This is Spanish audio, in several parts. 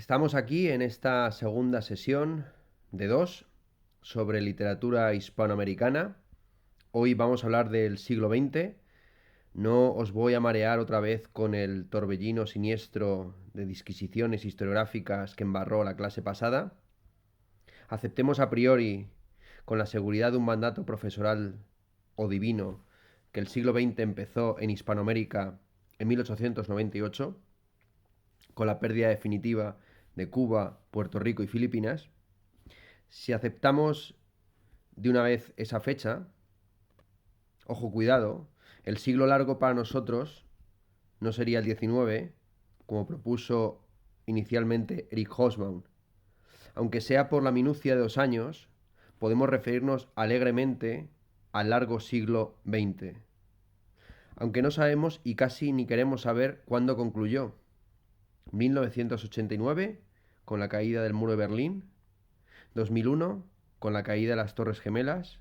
Estamos aquí en esta segunda sesión de dos sobre literatura hispanoamericana. Hoy vamos a hablar del siglo XX. No os voy a marear otra vez con el torbellino siniestro de disquisiciones historiográficas que embarró la clase pasada. Aceptemos a priori, con la seguridad de un mandato profesoral o divino, que el siglo XX empezó en Hispanoamérica en 1898, con la pérdida definitiva de Cuba, Puerto Rico y Filipinas. Si aceptamos de una vez esa fecha, ojo, cuidado, el siglo largo para nosotros no sería el XIX, como propuso inicialmente Eric Hobsbawm. Aunque sea por la minucia de 2 años, podemos referirnos alegremente al largo siglo XX. Aunque no sabemos y casi ni queremos saber cuándo concluyó. 1989, con la caída del muro de Berlín. 2001, con la caída de las Torres Gemelas.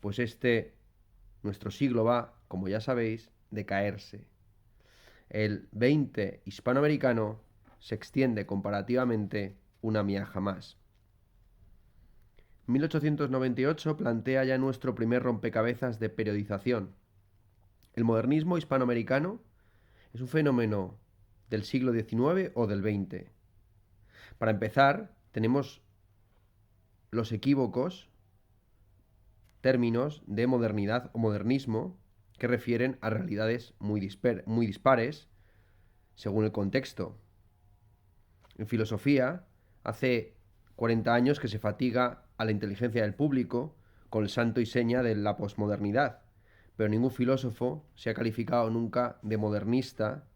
Pues nuestro siglo va, como ya sabéis, de caerse. El 20 hispanoamericano se extiende comparativamente una miaja más. 1898 plantea ya nuestro primer rompecabezas de periodización. El modernismo hispanoamericano es un fenómeno del siglo XIX o del XX. Para empezar, tenemos los equívocos términos de modernidad o modernismo que refieren a realidades muy dispares según el contexto. En filosofía, hace 40 años que se fatiga a la inteligencia del público con el santo y seña de la posmodernidad, pero ningún filósofo se ha calificado nunca de modernista.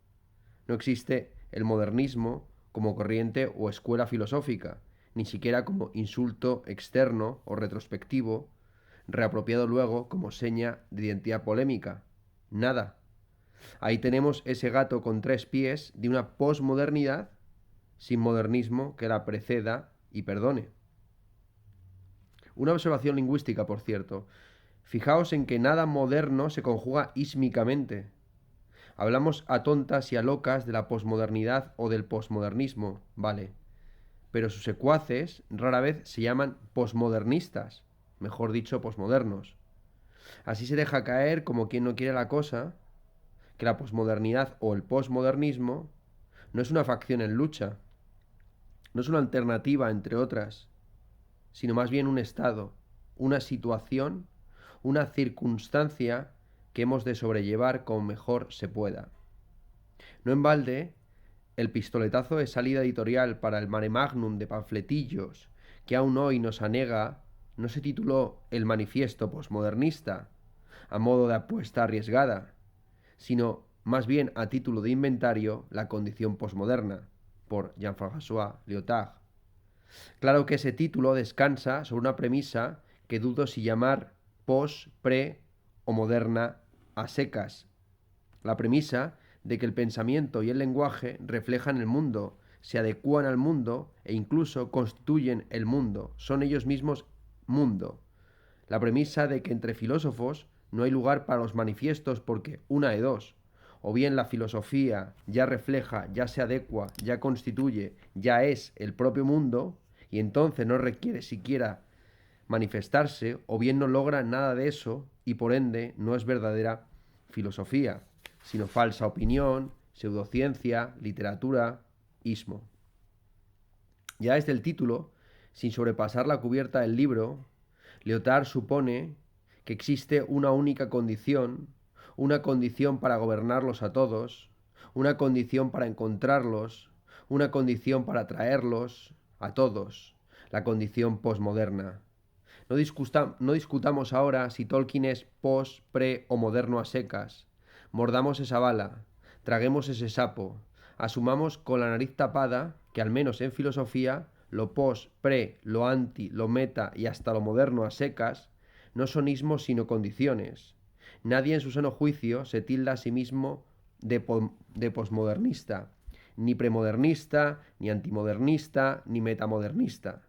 No existe el modernismo como corriente o escuela filosófica, ni siquiera como insulto externo o retrospectivo, reapropiado luego como seña de identidad polémica. Nada. Ahí tenemos ese gato con 3 pies de una posmodernidad sin modernismo que la preceda y perdone. Una observación lingüística, por cierto. Fijaos en que nada moderno se conjuga ísmicamente. Hablamos a tontas y a locas de la posmodernidad o del posmodernismo, vale, pero sus secuaces rara vez se llaman posmodernistas, mejor dicho, posmodernos. Así se deja caer, como quien no quiere la cosa, que la posmodernidad o el posmodernismo no es una facción en lucha, no es una alternativa entre otras, sino más bien un estado, una situación, una circunstancia que hemos de sobrellevar como mejor se pueda. No en balde, el pistoletazo de salida editorial para el mare magnum de panfletillos que aún hoy nos anega no se tituló El manifiesto posmodernista, a modo de apuesta arriesgada, sino más bien a título de inventario La condición posmoderna, por Jean-François Lyotard. Claro que ese título descansa sobre una premisa que dudo si llamar post, pre o moderna a secas. La premisa de que el pensamiento y el lenguaje reflejan el mundo, se adecúan al mundo e incluso constituyen el mundo, son ellos mismos mundo. La premisa de que entre filósofos no hay lugar para los manifiestos porque una de dos, o bien la filosofía ya refleja, ya se adecua, ya constituye, ya es el propio mundo, y entonces no requiere siquiera manifestarse, o bien no logra nada de eso y por ende no es verdadera filosofía, sino falsa opinión, pseudociencia, literatura, ismo. Ya desde el título, sin sobrepasar la cubierta del libro, Lyotard supone que existe una única condición, una condición para gobernarlos a todos, una condición para encontrarlos, una condición para atraerlos a todos, la condición posmoderna. No discutamos ahora si Tolkien es post, pre o moderno a secas. Mordamos esa bala, traguemos ese sapo, asumamos con la nariz tapada que al menos en filosofía lo post, pre, lo anti, lo meta y hasta lo moderno a secas no son ismos sino condiciones. Nadie en su sano juicio se tilda a sí mismo de posmodernista, ni premodernista, ni antimodernista, ni metamodernista.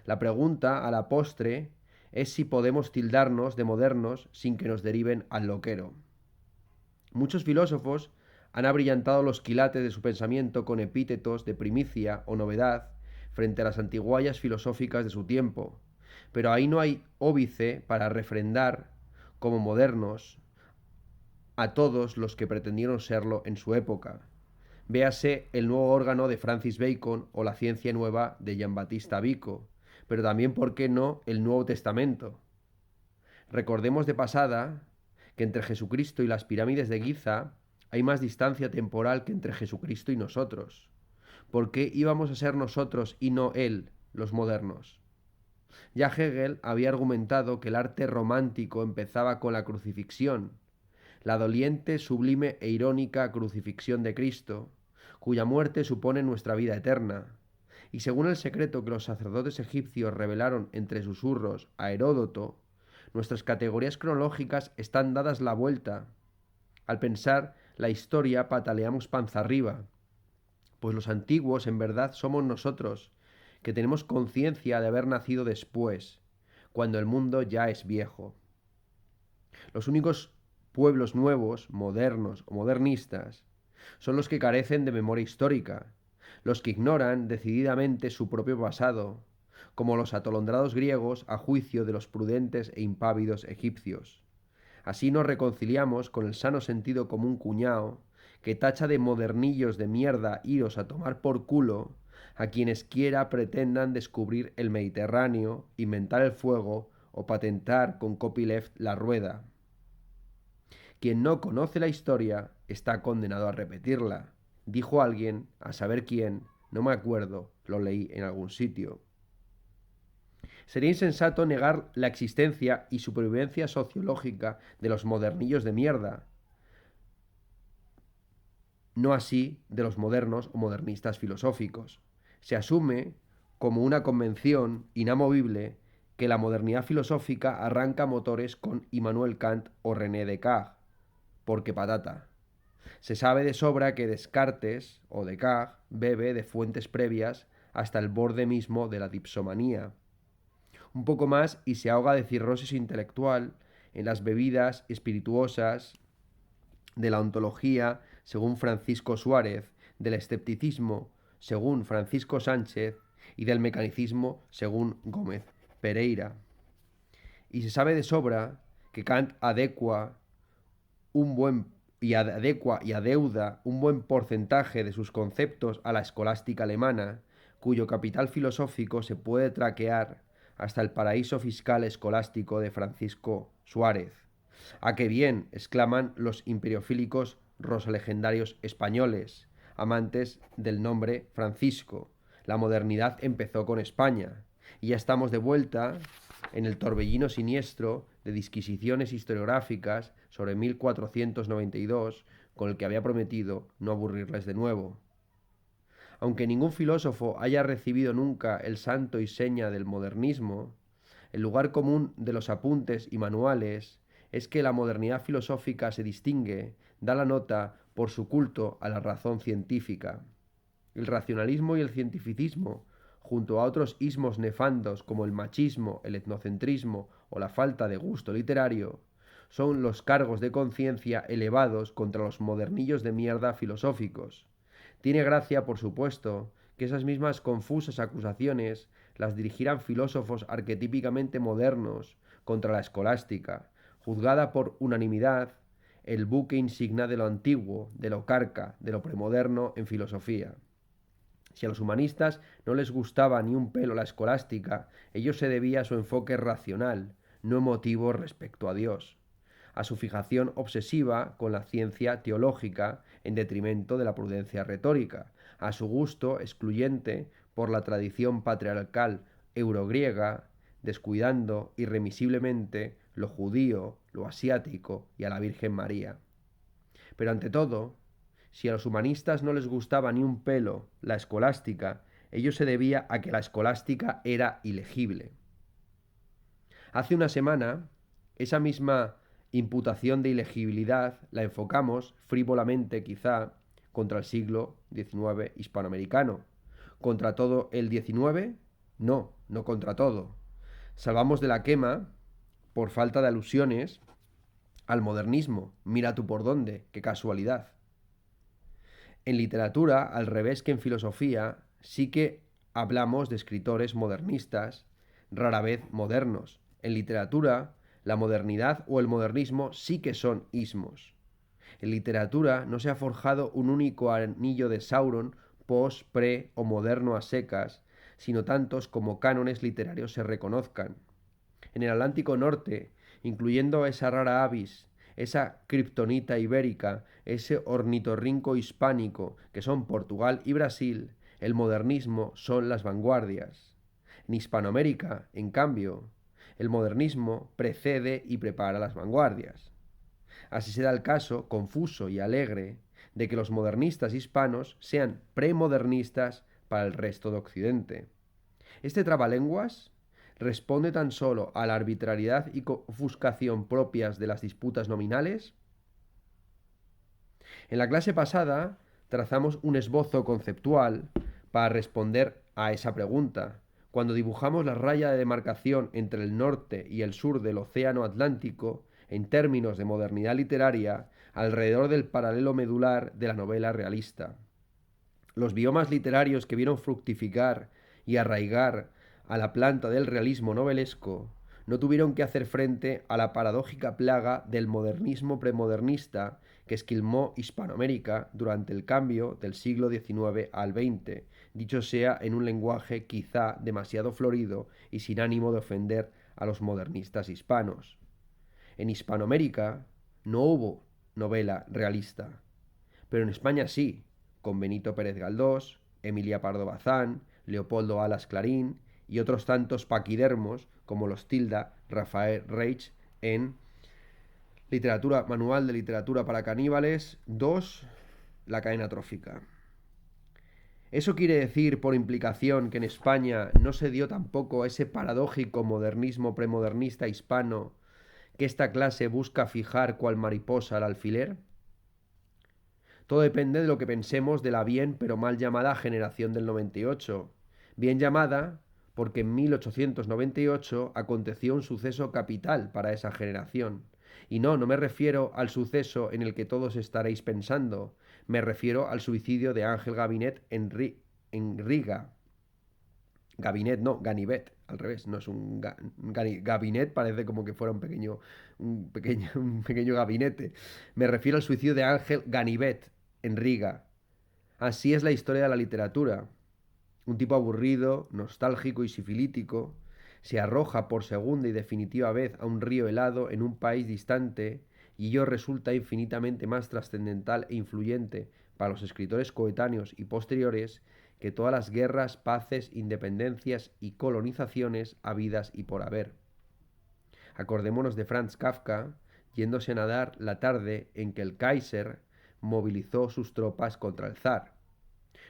La pregunta, a la postre, es si podemos tildarnos de modernos sin que nos deriven al loquero. Muchos filósofos Han abrillantado los quilates de su pensamiento con epítetos de primicia o novedad frente a las antiguallas filosóficas de su tiempo. Pero ahí no hay óbice para refrendar, como modernos, a todos los que pretendieron serlo en su época. Véase el nuevo órgano de Francis Bacon o la ciencia nueva de Giambattista Vico, pero también, ¿por qué no?, el Nuevo Testamento. Recordemos de pasada que entre Jesucristo y las pirámides de Giza hay más distancia temporal que entre Jesucristo y nosotros. ¿Por qué íbamos a ser nosotros y no él, los modernos? Ya Hegel había argumentado que el arte romántico empezaba con la crucifixión, la doliente, sublime e irónica crucifixión de Cristo, cuya muerte supone nuestra vida eterna. Y según el secreto que los sacerdotes egipcios revelaron entre susurros a Heródoto, nuestras categorías cronológicas están dadas la vuelta. Al pensar la historia pataleamos panza arriba, pues los antiguos en verdad somos nosotros, que tenemos conciencia de haber nacido después, cuando el mundo ya es viejo. Los únicos pueblos nuevos, modernos o modernistas, son los que carecen de memoria histórica, los que ignoran decididamente su propio pasado, como los atolondrados griegos a juicio de los prudentes e impávidos egipcios. Así nos reconciliamos con el sano sentido común cuñao, que tacha de modernillos de mierda iros a tomar por culo a quienes quiera pretendan descubrir el Mediterráneo, inventar el fuego o patentar con copyleft la rueda. Quien no conoce la historia está condenado a repetirla, dijo alguien, a saber quién, no me acuerdo, lo leí en algún sitio. Sería insensato negar la existencia y supervivencia sociológica de los modernillos de mierda, no así de los modernos o modernistas filosóficos. Se asume como una convención inamovible que la modernidad filosófica arranca motores con Immanuel Kant o René Descartes, porque patata. Se sabe de sobra que Descartes o Descartes bebe de fuentes previas hasta el borde mismo de la dipsomanía. Un poco más y se ahoga de cirrosis intelectual en las bebidas espirituosas de la ontología, según Francisco Suárez, del escepticismo, según Francisco Sánchez, y del mecanicismo, según Gómez Pereira. Y se sabe de sobra que Kant adecua y adeuda un buen porcentaje de sus conceptos a la escolástica alemana, cuyo capital filosófico se puede traquear hasta el paraíso fiscal escolástico de Francisco Suárez. ¡A qué bien!, exclaman los imperiofílicos rosalegendarios españoles, amantes del nombre Francisco. La modernidad empezó con España, y ya estamos de vuelta en el torbellino siniestro de disquisiciones historiográficas sobre 1492, con el que había prometido no aburrirles de nuevo. Aunque ningún filósofo haya recibido nunca el santo y seña del modernismo, el lugar común de los apuntes y manuales es que la modernidad filosófica se distingue, da la nota por su culto a la razón científica. El racionalismo y el cientificismo, junto a otros ismos nefandos como el machismo, el etnocentrismo o la falta de gusto literario, son los cargos de conciencia elevados contra los modernillos de mierda filosóficos. Tiene gracia, por supuesto, que esas mismas confusas acusaciones las dirigieran filósofos arquetípicamente modernos contra la escolástica, juzgada por unanimidad el buque insignia de lo antiguo, de lo carca, de lo premoderno en filosofía. Si a los humanistas no les gustaba ni un pelo la escolástica, ello se debía a su enfoque racional, no emotivo respecto a Dios, a su fijación obsesiva con la ciencia teológica en detrimento de la prudencia retórica, a su gusto excluyente por la tradición patriarcal eurogriega, descuidando irremisiblemente lo judío, lo asiático y a la Virgen María. Pero ante todo, si a los humanistas no les gustaba ni un pelo la escolástica, ello se debía a que la escolástica era ilegible. Hace una semana, esa misma imputación de ilegibilidad la enfocamos, frívolamente quizá, contra el siglo XIX hispanoamericano. ¿Contra todo el XIX? No, no contra todo. Salvamos de la quema, por falta de alusiones, al modernismo. Mira tú por dónde, qué casualidad. En literatura, al revés que en filosofía, sí que hablamos de escritores modernistas, rara vez modernos. En literatura, la modernidad o el modernismo sí que son ismos. En literatura no se ha forjado un único anillo de Sauron post, pre o moderno a secas, sino tantos como cánones literarios se reconozcan. En el Atlántico Norte, incluyendo esa rara avis, esa kriptonita ibérica, ese ornitorrinco hispánico que son Portugal y Brasil, el modernismo son las vanguardias. En Hispanoamérica, en cambio, el modernismo precede y prepara las vanguardias. Así se da el caso, confuso y alegre, de que los modernistas hispanos sean premodernistas para el resto de Occidente. Este trabalenguas responde tan solo a la arbitrariedad y ofuscación propias de las disputas nominales. En la clase pasada trazamos un esbozo conceptual para responder a esa pregunta, cuando dibujamos la raya de demarcación entre el norte y el sur del Océano Atlántico en términos de modernidad literaria alrededor del paralelo medular de la novela realista. Los biomas literarios que vieron fructificar y arraigar a la planta del realismo novelesco no tuvieron que hacer frente a la paradójica plaga del modernismo premodernista que esquilmó Hispanoamérica durante el cambio del siglo XIX al XX, dicho sea en un lenguaje quizá demasiado florido y sin ánimo de ofender a los modernistas hispanos. En Hispanoamérica no hubo novela realista, pero en España sí, con Benito Pérez Galdós, Emilia Pardo Bazán, Leopoldo Alas Clarín y otros tantos paquidermos como los tilda Rafael Reich en Literatura, Manual de Literatura para Caníbales 2, La cadena trófica. ¿Eso quiere decir, por implicación, que en España no se dio tampoco ese paradójico modernismo premodernista hispano que esta clase busca fijar cual mariposa al alfiler? Todo depende de lo que pensemos de la bien pero mal llamada generación del 98. Bien llamada porque en 1898 aconteció un suceso capital para esa generación. Y no me refiero al suceso en el que todos estaréis pensando, me refiero al suicidio de Ángel Gabinet en Riga. Gabinet, no, Ganivet, al revés, no es un gabinet, parece como que fuera un pequeño gabinete. Me refiero al suicidio de Ángel Ganivet en Riga. Así es la historia de la literatura. Un tipo aburrido, nostálgico y sifilítico se arroja por segunda y definitiva vez a un río helado en un país distante y ello resulta infinitamente más trascendental e influyente para los escritores coetáneos y posteriores que todas las guerras, paces, independencias y colonizaciones habidas y por haber. Acordémonos de Franz Kafka yéndose a nadar la tarde en que el Kaiser movilizó sus tropas contra el zar.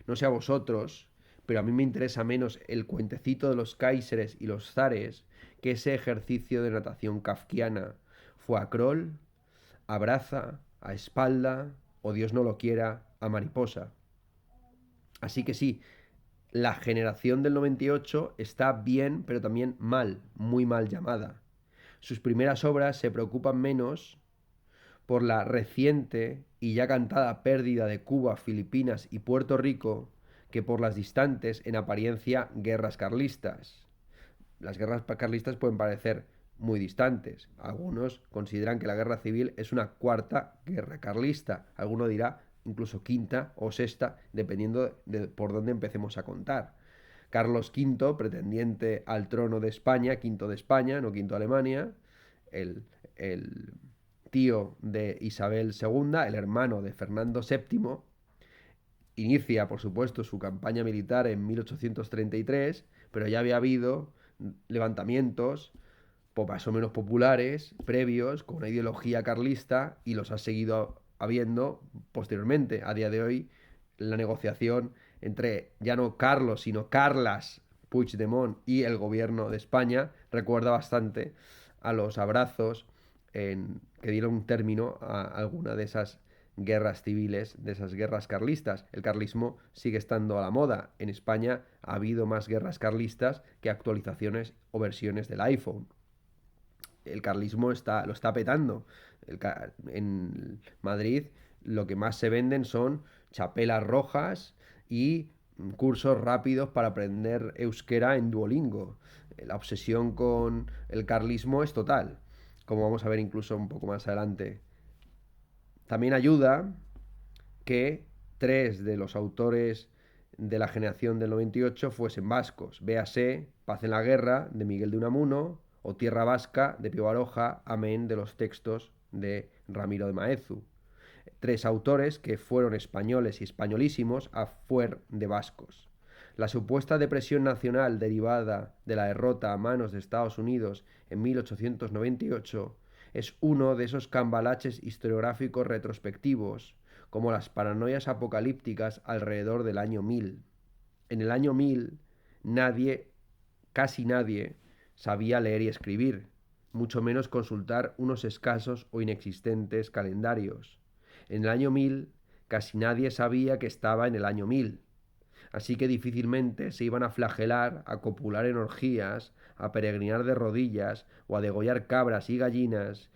No sé a vosotros, pero a mí me interesa menos el cuentecito de los Kaiseres y los zares que ese ejercicio de natación kafkiana. Fue a crawl, a braza, a espalda, o Dios no lo quiera, a mariposa. Así que sí, la generación del 98 está bien, pero también mal, muy mal llamada. Sus primeras obras se preocupan menos por la reciente y ya cantada pérdida de Cuba, Filipinas y Puerto Rico que por las distantes, en apariencia, guerras carlistas. Las guerras carlistas pueden parecer muy distantes. Algunos consideran que la guerra civil es una cuarta guerra carlista. Alguno dirá incluso quinta o sexta, dependiendo de por dónde empecemos a contar. Carlos V, pretendiente al trono de España, quinto de España, no quinto de Alemania, el tío de Isabel II, el hermano de Fernando VII, inicia, por supuesto, su campaña militar en 1833, pero ya había habido levantamientos más o menos populares previos con una ideología carlista y los ha seguido habiendo posteriormente. A día de hoy, la negociación entre ya no Carlos, sino Carles Puigdemont y el gobierno de España recuerda bastante a los abrazos que dieron término a alguna de esas guerras civiles, de esas guerras carlistas. El carlismo sigue estando a la moda. En España ha habido más guerras carlistas que actualizaciones o versiones del iPhone. El carlismo lo está petando. En Madrid lo que más se venden son chapelas rojas y cursos rápidos para aprender euskera en Duolingo. La obsesión con el carlismo es total, como vamos a ver incluso un poco más adelante. También ayuda que tres de los autores de la generación del 98 fuesen vascos. Véase Paz en la Guerra, de Miguel de Unamuno, o Tierra Vasca, de Pío Baroja, amén de los textos de Ramiro de Maeztu. Tres autores que fueron españoles y españolísimos a fuer de vascos. La supuesta depresión nacional derivada de la derrota a manos de Estados Unidos en 1898 es uno de esos cambalaches historiográficos retrospectivos, como las paranoias apocalípticas alrededor del año 1000. En el año 1000, casi nadie, sabía leer y escribir, mucho menos consultar unos escasos o inexistentes calendarios. En el año 1000, casi nadie sabía que estaba en el año 1000. Así que difícilmente se iban a flagelar, a copular en orgías, a peregrinar de rodillas o a degollar cabras y gallinas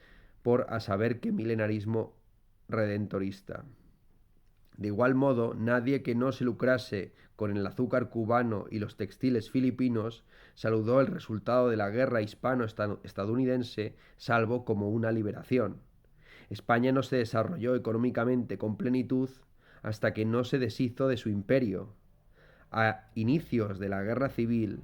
por a saber qué milenarismo redentorista. De igual modo, nadie que no se lucrase con el azúcar cubano y los textiles filipinos saludó el resultado de la guerra hispano-estadounidense salvo como una liberación. España no se desarrolló económicamente con plenitud hasta que no se deshizo de su imperio. A inicios de la Guerra Civil,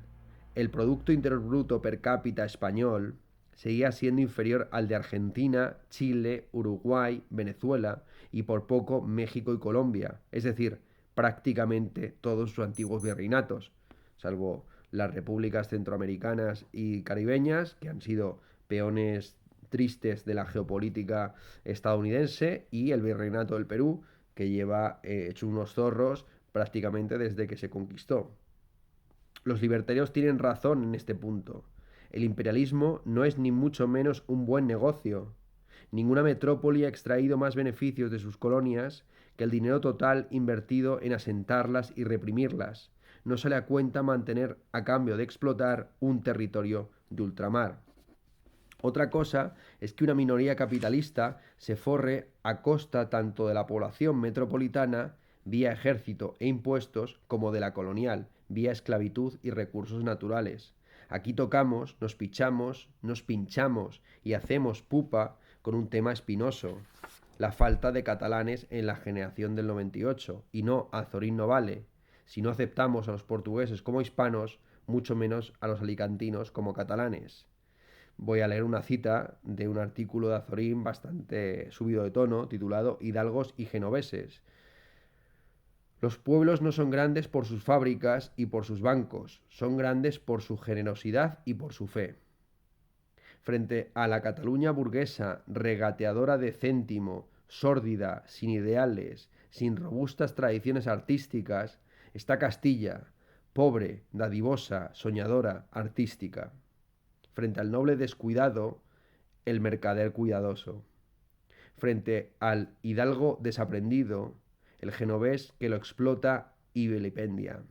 el Producto Interior Bruto per cápita español seguía siendo inferior al de Argentina, Chile, Uruguay, Venezuela y por poco México y Colombia, es decir, prácticamente todos sus antiguos virreinatos, salvo las repúblicas centroamericanas y caribeñas, que han sido peones tristes de la geopolítica estadounidense, y el virreinato del Perú, que lleva hecho unos zorros prácticamente desde que se conquistó. Los libertarios tienen razón en este punto. El imperialismo no es ni mucho menos un buen negocio. Ninguna metrópoli ha extraído más beneficios de sus colonias que el dinero total invertido en asentarlas y reprimirlas. No sale a cuenta mantener a cambio de explotar un territorio de ultramar. Otra cosa es que una minoría capitalista se forre a costa tanto de la población metropolitana, vía ejército e impuestos, como de la colonial, vía esclavitud y recursos naturales. Aquí tocamos, nos pichamos, nos pinchamos y hacemos pupa con un tema espinoso: la falta de catalanes en la generación del 98, y no Azorín no vale. Si no aceptamos a los portugueses como hispanos, mucho menos a los alicantinos como catalanes. Voy a leer una cita de un artículo de Azorín bastante subido de tono, titulado Hidalgos y genoveses. Los pueblos no son grandes por sus fábricas y por sus bancos, son grandes por su generosidad y por su fe. Frente a la Cataluña burguesa, regateadora de céntimo, sórdida, sin ideales, sin robustas tradiciones artísticas, está Castilla, pobre, dadivosa, soñadora, artística. Frente al noble descuidado, el mercader cuidadoso. Frente al hidalgo desaprendido, el genovés que lo explota y vilipendia.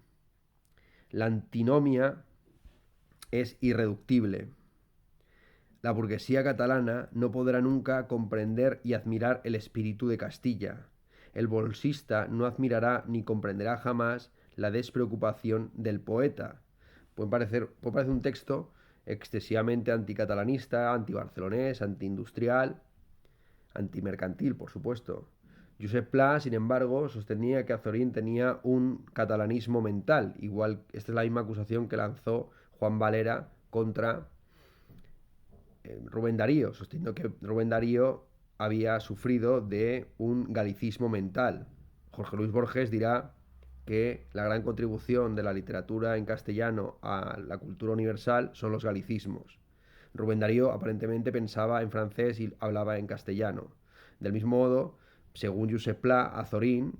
La antinomia es irreductible. La burguesía catalana no podrá nunca comprender y admirar el espíritu de Castilla. El bolsista no admirará ni comprenderá jamás la despreocupación del poeta. Puede parecer un texto excesivamente anticatalanista, antibarcelonés, antiindustrial, antimercantil, por supuesto. Josep Pla, sin embargo, sostenía que Azorín tenía un catalanismo mental. Igual, esta es la misma acusación que lanzó Juan Valera contra Rubén Darío, sosteniendo que Rubén Darío había sufrido de un galicismo mental. Jorge Luis Borges dirá que la gran contribución de la literatura en castellano a la cultura universal son los galicismos. Rubén Darío aparentemente pensaba en francés y hablaba en castellano. Del mismo modo, según Josep Pla, Azorín,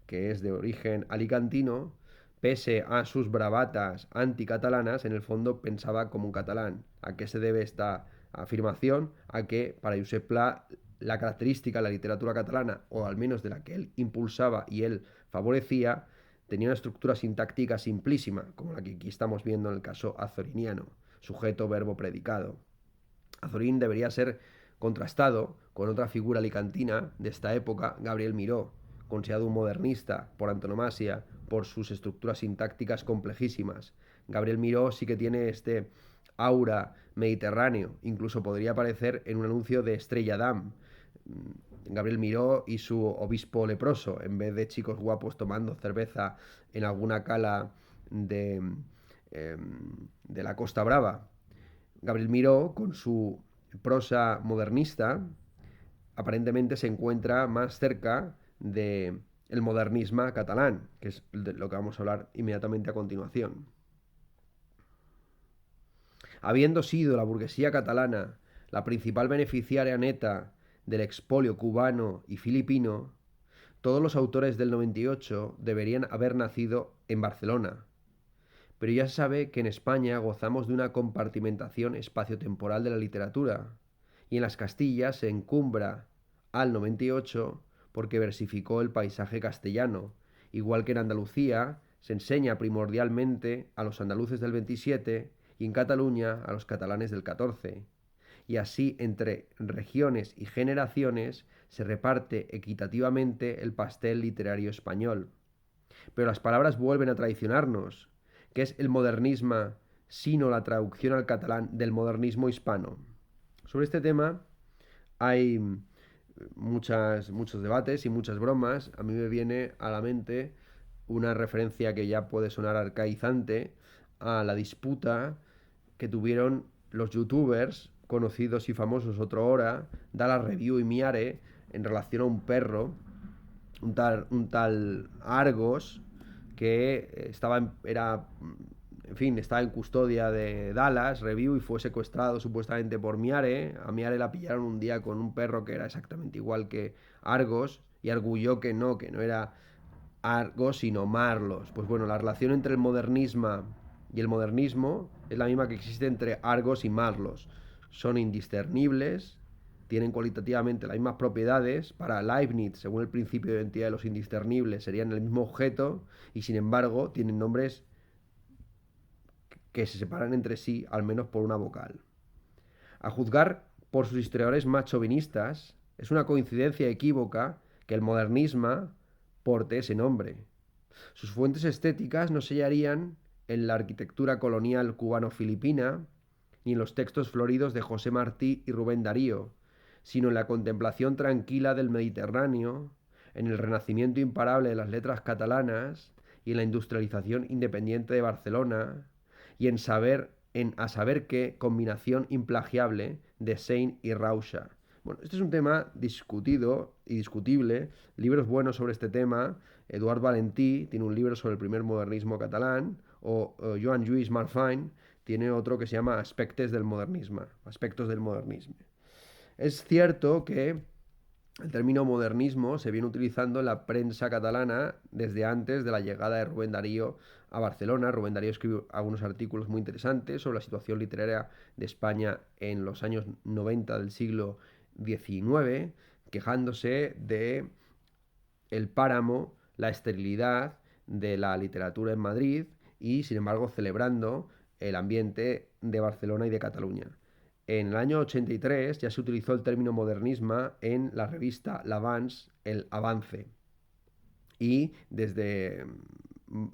que es de origen alicantino, pese a sus bravatas anticatalanas, en el fondo pensaba como un catalán. ¿A qué se debe esta afirmación? A que para Josep Pla la característica de la literatura catalana, o al menos de la que él impulsaba y él favorecía, tenía una estructura sintáctica simplísima, como la que aquí estamos viendo en el caso azoriniano: sujeto, verbo, predicado. Azorín debería ser contrastado con otra figura alicantina de esta época, Gabriel Miró, considerado un modernista por antonomasia por sus estructuras sintácticas complejísimas. Gabriel Miró sí que tiene este aura mediterráneo, incluso podría aparecer en un anuncio de Estrella Damm. Gabriel Miró y su obispo leproso, en vez de chicos guapos tomando cerveza en alguna cala de, de la Costa Brava. Gabriel Miró, con su prosa modernista, aparentemente se encuentra más cerca de el modernismo catalán, que es de lo que vamos a hablar inmediatamente a continuación. Habiendo sido la burguesía catalana la principal beneficiaria neta del expolio cubano y filipino, todos los autores del 98 deberían haber nacido en Barcelona. Pero ya se sabe que en España gozamos de una compartimentación espaciotemporal de la literatura, y en las Castillas se encumbra al 98 porque versificó el paisaje castellano, igual que en Andalucía se enseña primordialmente a los andaluces del 27 y en Cataluña a los catalanes del 14. Y así entre regiones y generaciones se reparte equitativamente el pastel literario español. Pero las palabras vuelven a traicionarnos. ¿Qué es el modernismo sino la traducción al catalán del modernismo hispano? Sobre este tema hay muchos debates y muchas bromas. A mí me viene a la mente una referencia que ya puede sonar arcaizante a la disputa que tuvieron los youtubers conocidos y famosos otrora, Dala Review y Miare, en relación a un perro, un tal Argos, que estaba en custodia de Dallas Review y fue secuestrado supuestamente por Miare. A Miare la pillaron un día con un perro que era exactamente igual que Argos y arguyó que no era Argos sino Marlos. Pues bueno, la relación entre el modernismo y el modernismo es la misma que existe entre Argos y Marlos. Son indiscernibles, tienen cualitativamente las mismas propiedades. Para Leibniz, según el principio de identidad de los indiscernibles, serían el mismo objeto y sin embargo tienen nombres que se separan entre sí al menos por una vocal. A juzgar por sus historiadores más chauvinistas, es una coincidencia equívoca que el modernismo porte ese nombre. Sus fuentes estéticas no se hallarían en la arquitectura colonial cubano-filipina ni en los textos floridos de José Martí y Rubén Darío, sino en la contemplación tranquila del Mediterráneo, en el renacimiento imparable de las letras catalanas y en la industrialización independiente de Barcelona, y a saber qué combinación implagiable de Sein y Rausha. Bueno, este es un tema discutido y discutible. Libros buenos sobre este tema. Eduard Valentí tiene un libro sobre el primer modernismo catalán, o Joan Lluís Marfany tiene otro que se llama Aspectos del modernismo. Aspectos del modernismo. Es cierto que el término modernismo se viene utilizando en la prensa catalana desde antes de la llegada de Rubén Darío a Barcelona. Rubén Darío escribió algunos artículos muy interesantes sobre la situación literaria de España en los años 90 del siglo XIX, quejándose de el páramo, la esterilidad de la literatura en Madrid y, sin embargo, celebrando el ambiente de Barcelona y de Cataluña. En el año 83 ya se utilizó el término modernismo en la revista L'Avance, el Avance. Y desde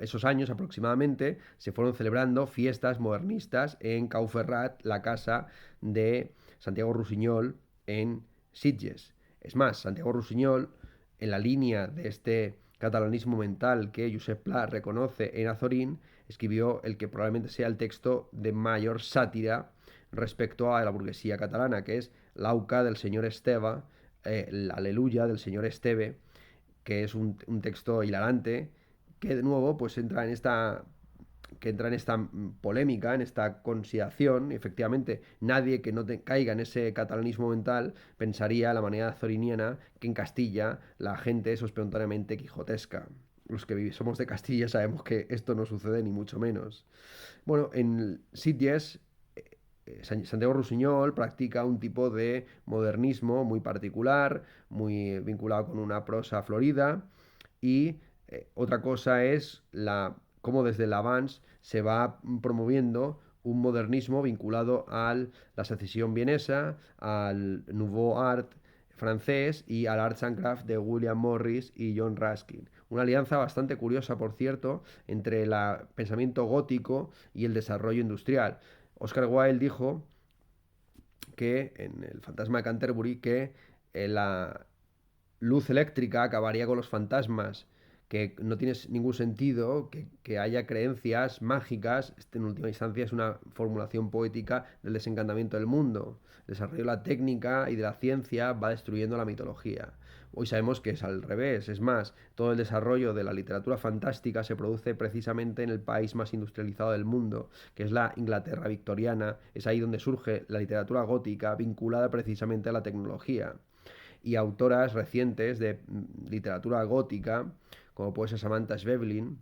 esos años aproximadamente se fueron celebrando fiestas modernistas en Cau Ferrat, la casa de Santiago Rusiñol en Sitges. Es más, Santiago Rusiñol, en la línea de este catalanismo mental que Josep Pla reconoce en Azorín, escribió el que probablemente sea el texto de mayor sátira respecto a la burguesía catalana, que es l'Auca del señor Esteve, la Aleluya del señor Esteve, que es un texto hilarante, que de nuevo pues entra en esta polémica, en esta consideración. Efectivamente, nadie que no caiga en ese catalanismo mental pensaría a la manera zoriniana que en Castilla la gente es espontáneamente quijotesca. Los que somos de Castilla sabemos que esto no sucede ni mucho menos. Bueno, en Sitges, Santiago Rusiñol practica un tipo de modernismo muy particular, muy vinculado con una prosa florida, y otra cosa es cómo desde el Avance se va promoviendo un modernismo vinculado a la secesión vienesa, al Nouveau Art francés y al Arts and Crafts de William Morris y John Ruskin. Una alianza bastante curiosa, por cierto, entre el pensamiento gótico y el desarrollo industrial. Oscar Wilde dijo que en El fantasma de Canterbury que la luz eléctrica acabaría con los fantasmas, que no tiene ningún sentido que haya creencias mágicas. En última instancia es una formulación poética del desencantamiento del mundo. El desarrollo de la técnica y de la ciencia va destruyendo la mitología. Hoy sabemos que es al revés, es más, todo el desarrollo de la literatura fantástica se produce precisamente en el país más industrializado del mundo, que es la Inglaterra victoriana. Es ahí donde surge la literatura gótica vinculada precisamente a la tecnología. Y autoras recientes de literatura gótica, como puede ser Samantha Schweblin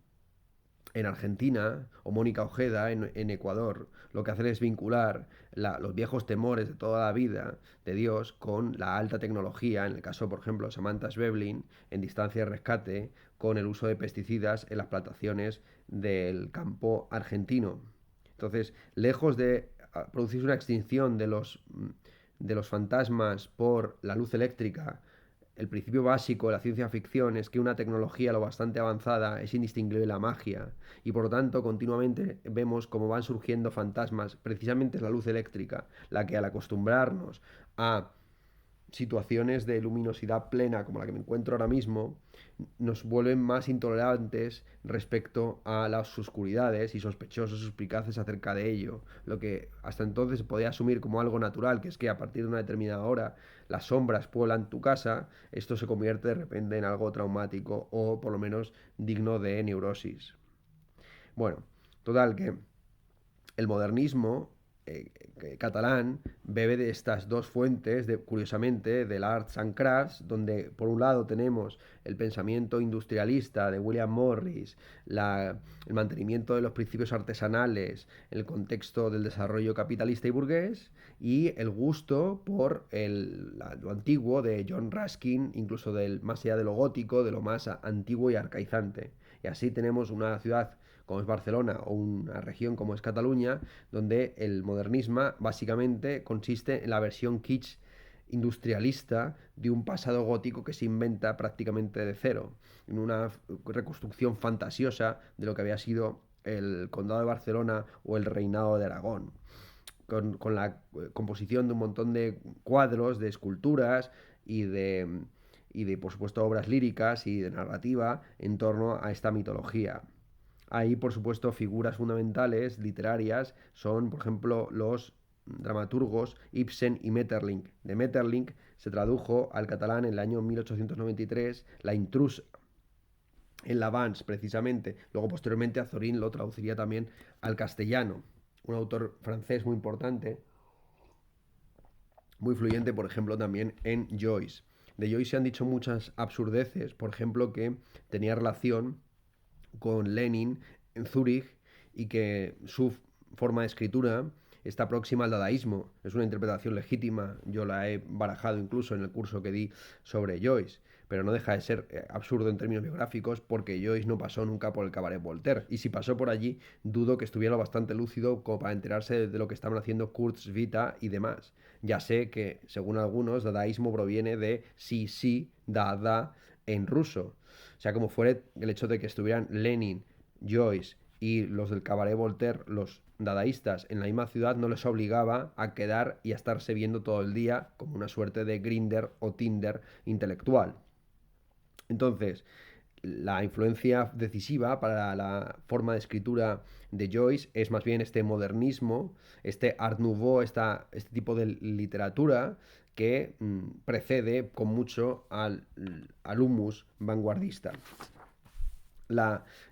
en Argentina o Mónica Ojeda en Ecuador, lo que hacen es vincular los viejos temores de toda la vida de Dios con la alta tecnología, en el caso, por ejemplo, Samantha Schweblin en Distancia de Rescate, con el uso de pesticidas en las plantaciones del campo argentino. Entonces, lejos de producirse una extinción de los fantasmas por la luz eléctrica, el principio básico de la ciencia ficción es que una tecnología lo bastante avanzada es indistinguible de la magia y por lo tanto continuamente vemos cómo van surgiendo fantasmas. Precisamente es la luz eléctrica la que al acostumbrarnos a situaciones de luminosidad plena como la que me encuentro ahora mismo, nos vuelven más intolerantes respecto a las oscuridades y sospechosos, suspicaces acerca de ello. Lo que hasta entonces se podía asumir como algo natural, que es que a partir de una determinada hora las sombras pueblan tu casa, esto se convierte de repente en algo traumático o por lo menos digno de neurosis. Bueno, total que el modernismo catalán bebe de estas dos fuentes, curiosamente, del Arts and Crafts, donde por un lado tenemos el pensamiento industrialista de William Morris, el mantenimiento de los principios artesanales, el contexto del desarrollo capitalista y burgués, y el gusto por lo antiguo de John Ruskin, incluso más allá de lo gótico, de lo más antiguo y arcaizante. Y así tenemos una ciudad como es Barcelona o una región como es Cataluña, donde el modernismo básicamente consiste en la versión kitsch industrialista de un pasado gótico que se inventa prácticamente de cero, en una reconstrucción fantasiosa de lo que había sido el condado de Barcelona o el reinado de Aragón. Con la composición de un montón de cuadros, de esculturas y de, por supuesto, obras líricas y de narrativa en torno a esta mitología. Ahí, por supuesto, figuras fundamentales literarias son, por ejemplo, los dramaturgos Ibsen y Maeterlinck. De Maeterlinck se tradujo al catalán en el año 1893 La intrusa, en l'Avance, precisamente. Luego, posteriormente, Azorín lo traduciría también al castellano. Un autor francés muy importante, muy influyente, por ejemplo, también en Joyce. De Joyce se han dicho muchas absurdeces, por ejemplo, que tenía relación con Lenin en Zúrich y que su forma de escritura está próxima al dadaísmo. Es una interpretación legítima, yo la he barajado incluso en el curso que di sobre Joyce, pero no deja de ser absurdo en términos biográficos porque Joyce no pasó nunca por el cabaret Voltaire. Y si pasó por allí, dudo que estuviera bastante lúcido como para enterarse de lo que estaban haciendo Kurzwita y demás. Ya sé que, según algunos, dadaísmo proviene de sí, da, en ruso. O sea, como fuere, el hecho de que estuvieran Lenin, Joyce y los del cabaret Voltaire, los dadaístas, en la misma ciudad no les obligaba a quedar y a estarse viendo todo el día como una suerte de Grindr o Tinder intelectual. Entonces, la influencia decisiva para la forma de escritura de Joyce es más bien este modernismo, este Art Nouveau, este tipo de literatura que precede con mucho al humus vanguardista.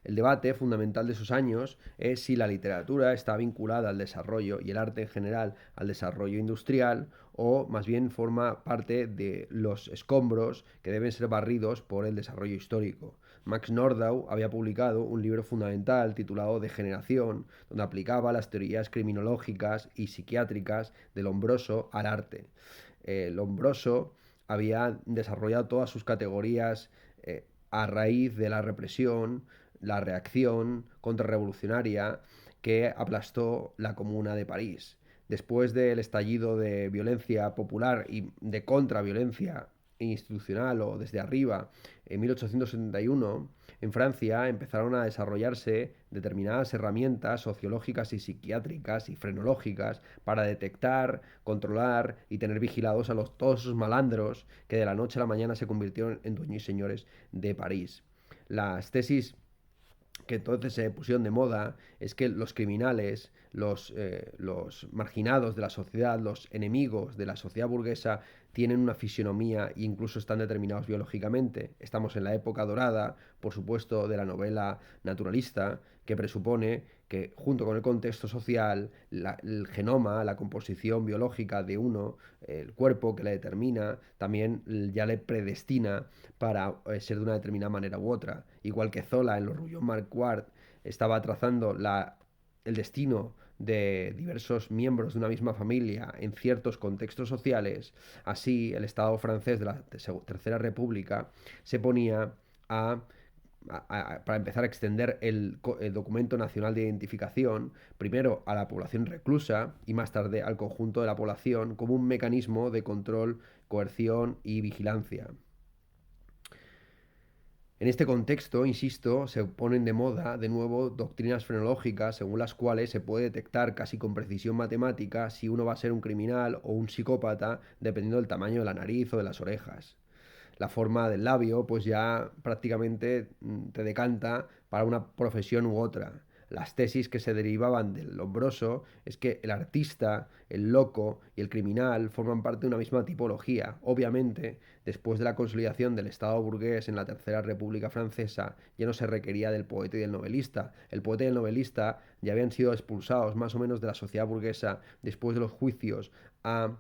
El debate fundamental de esos años es si la literatura está vinculada al desarrollo y el arte en general al desarrollo industrial o más bien forma parte de los escombros que deben ser barridos por el desarrollo histórico. Max Nordau había publicado un libro fundamental titulado Degeneración, donde aplicaba las teorías criminológicas y psiquiátricas de Lombroso al arte. Lombroso había desarrollado todas sus categorías a raíz de la represión, la reacción contrarrevolucionaria que aplastó la Comuna de París. Después del estallido de violencia popular y de contraviolencia institucional o desde arriba, en 1871, en Francia empezaron a desarrollarse determinadas herramientas sociológicas y psiquiátricas y frenológicas para detectar, controlar y tener vigilados a todos esos malandros que de la noche a la mañana se convirtieron en dueños y señores de París. Las tesis que entonces se pusieron de moda es que los criminales, los marginados de la sociedad, los enemigos de la sociedad burguesa, tienen una fisionomía e incluso están determinados biológicamente. Estamos en la época dorada, por supuesto, de la novela naturalista, que presupone que junto con el contexto social, el genoma, la composición biológica de uno, el cuerpo que le determina, también ya le predestina para ser de una determinada manera u otra. Igual que Zola en los Rougon Marquard estaba trazando el destino de diversos miembros de una misma familia en ciertos contextos sociales, así el Estado francés de la Tercera República se ponía para empezar a extender el documento nacional de identificación, primero a la población reclusa y más tarde al conjunto de la población como un mecanismo de control, coerción y vigilancia. En este contexto, insisto, se ponen de moda de nuevo doctrinas frenológicas según las cuales se puede detectar casi con precisión matemática si uno va a ser un criminal o un psicópata dependiendo del tamaño de la nariz o de las orejas. La forma del labio pues ya prácticamente te decanta para una profesión u otra. Las tesis que se derivaban del Lombroso es que el artista, el loco y el criminal forman parte de una misma tipología. Obviamente, después de la consolidación del Estado burgués en la Tercera República Francesa, ya no se requería del poeta y del novelista. El poeta y el novelista ya habían sido expulsados más o menos de la sociedad burguesa después de los juicios a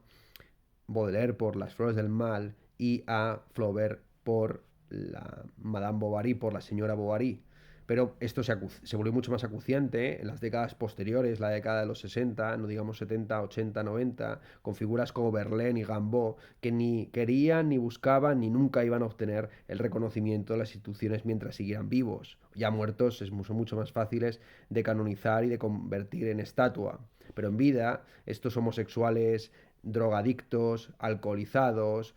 Baudelaire por Las Flores del Mal y a Flaubert por la Madame Bovary, por la señora Bovary. Pero esto se volvió mucho más acuciante en las décadas posteriores, la década de los 60, no digamos 70, 80, 90, con figuras como Verlaine y Gambeau, que ni querían, ni buscaban, ni nunca iban a obtener el reconocimiento de las instituciones mientras siguieran vivos. Ya muertos son mucho más fáciles de canonizar y de convertir en estatua. Pero en vida, estos homosexuales drogadictos, alcoholizados,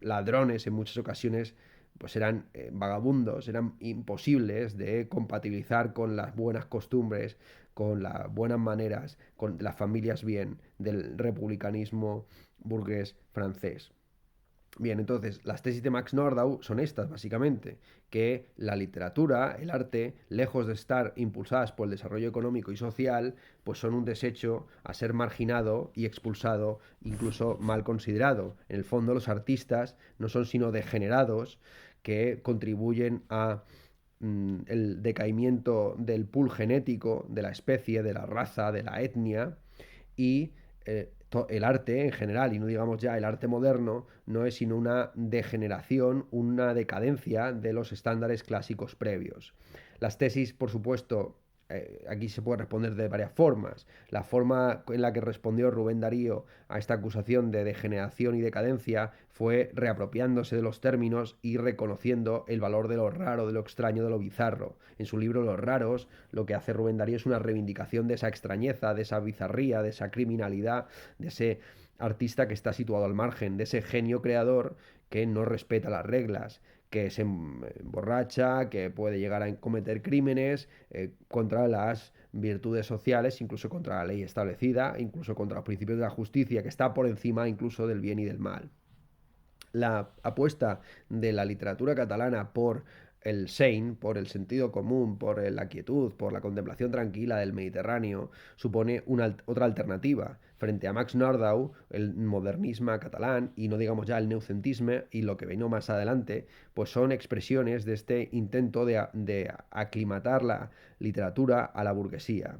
ladrones en muchas ocasiones, pues eran vagabundos, eran imposibles de compatibilizar con las buenas costumbres, con las buenas maneras, con las familias bien del republicanismo burgués francés. Bien, entonces, las tesis de Max Nordau son estas, básicamente, que la literatura, el arte, lejos de estar impulsadas por el desarrollo económico y social, pues son un desecho a ser marginado y expulsado, incluso mal considerado. En el fondo, los artistas no son sino degenerados que contribuyen a el decaimiento del pool genético de la especie, de la raza, de la etnia, y el arte en general, y no digamos ya el arte moderno, no es sino una degeneración, una decadencia de los estándares clásicos previos. Las tesis, por supuesto, aquí se puede responder de varias formas. La forma en la que respondió Rubén Darío a esta acusación de degeneración y decadencia fue reapropiándose de los términos y reconociendo el valor de lo raro, de lo extraño, de lo bizarro. En su libro Los Raros, lo que hace Rubén Darío es una reivindicación de esa extrañeza, de esa bizarría, de esa criminalidad, de ese artista que está situado al margen, de ese genio creador que no respeta las reglas, que se emborracha, que puede llegar a cometer crímenes contra las virtudes sociales, incluso contra la ley establecida, incluso contra los principios de la justicia, que está por encima incluso del bien y del mal. La apuesta de la literatura catalana por el Sein, por el sentido común, por la quietud, por la contemplación tranquila del Mediterráneo, supone otra alternativa frente a Max Nordau, el modernismo catalán, y no digamos ya el neucentisme y lo que vino más adelante, pues son expresiones de este intento de aclimatar la literatura a la burguesía.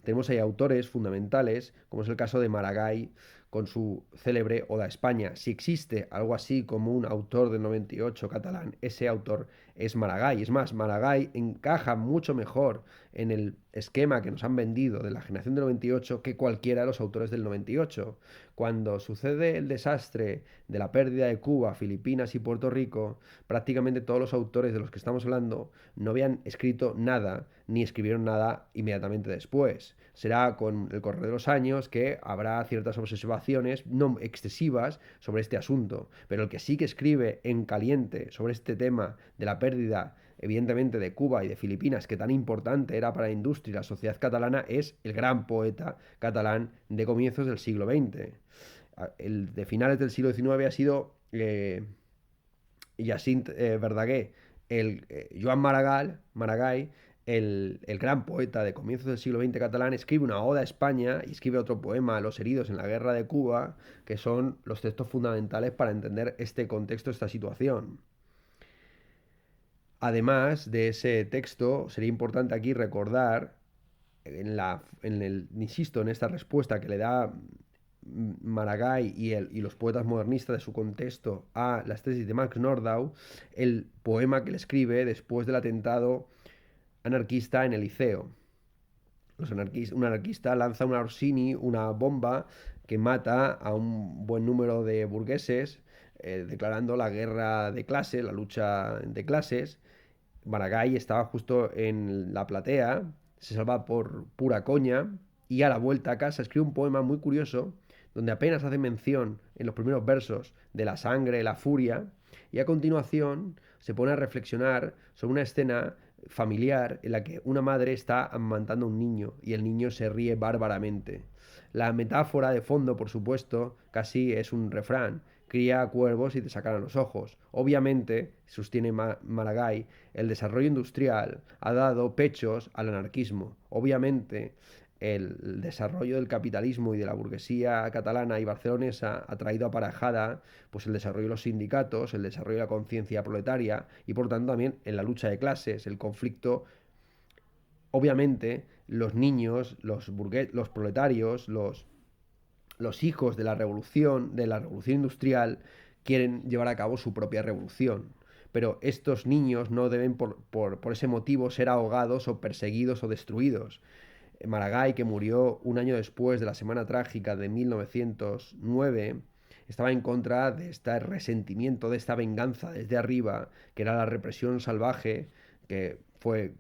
Tenemos ahí autores fundamentales, como es el caso de Maragall, con su célebre Oda a España. Si existe algo así como un autor del 98 catalán, ese autor es Maragall. Es más, Maragall encaja mucho mejor en el esquema que nos han vendido de la generación del 98 que cualquiera de los autores del 98. Cuando sucede el desastre de la pérdida de Cuba, Filipinas y Puerto Rico, prácticamente todos los autores de los que estamos hablando no habían escrito nada ni escribieron nada inmediatamente después. Será con el correr de los años que habrá ciertas observaciones no excesivas sobre este asunto, pero el que sí que escribe en caliente sobre este tema de la pérdida evidentemente de Cuba y de Filipinas, que tan importante era para la industria y la sociedad catalana, es el gran poeta catalán de comienzos del siglo XX. El de finales del siglo XIX ha sido Jacint Verdaguer, el Joan Maragall, el gran poeta de comienzos del siglo XX catalán, escribe una oda a España y escribe otro poema a los heridos en la guerra de Cuba, que son los textos fundamentales para entender este contexto, esta situación. Además de ese texto, sería importante aquí recordar, insisto, en esta respuesta que le da Maragall y los poetas modernistas de su contexto a las tesis de Max Nordau, el poema que le escribe después del atentado anarquista en el Liceo. Un anarquista lanza una Orsini, una bomba que mata a un buen número de burgueses, declarando la guerra de clases, la lucha de clases. Maragall estaba justo en la platea, se salva por pura coña y a la vuelta a casa escribe un poema muy curioso donde apenas hace mención en los primeros versos de la sangre, la furia, y a continuación se pone a reflexionar sobre una escena familiar en la que una madre está amamantando a un niño y el niño se ríe bárbaramente. La metáfora de fondo, por supuesto, casi es un refrán. Cría cuervos y te sacarán los ojos. Obviamente, sostiene Maragall, el desarrollo industrial ha dado pechos al anarquismo. Obviamente, el desarrollo del capitalismo y de la burguesía catalana y barcelonesa ha traído aparejada pues, el desarrollo de los sindicatos, el desarrollo de la conciencia proletaria y por tanto también en la lucha de clases, el conflicto. Obviamente, los niños, los proletarios, los hijos de la revolución industrial, quieren llevar a cabo su propia revolución. Pero estos niños no deben por ese motivo ser ahogados o perseguidos o destruidos. Maragall, que murió un año después de la Semana Trágica de 1909, estaba en contra de este resentimiento, de esta venganza desde arriba, que era la represión salvaje, que fue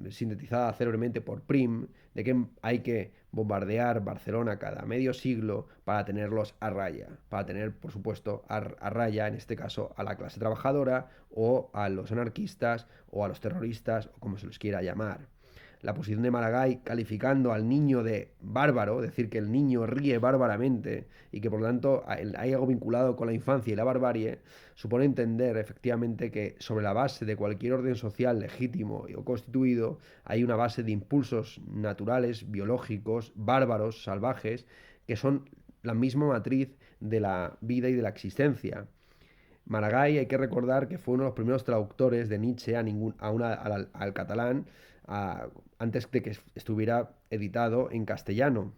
sintetizada célebremente por Prim, de que hay que bombardear Barcelona cada medio siglo para tenerlos a raya, para tener, por supuesto, a raya, en este caso, a la clase trabajadora o a los anarquistas o a los terroristas o como se les quiera llamar. La posición de Maragall calificando al niño de bárbaro, decir que el niño ríe bárbaramente y que por lo tanto hay algo vinculado con la infancia y la barbarie, supone entender efectivamente que sobre la base de cualquier orden social legítimo o constituido hay una base de impulsos naturales, biológicos, bárbaros, salvajes, que son la misma matriz de la vida y de la existencia. Maragall hay que recordar que fue uno de los primeros traductores de Nietzsche al catalán antes de que estuviera editado en castellano.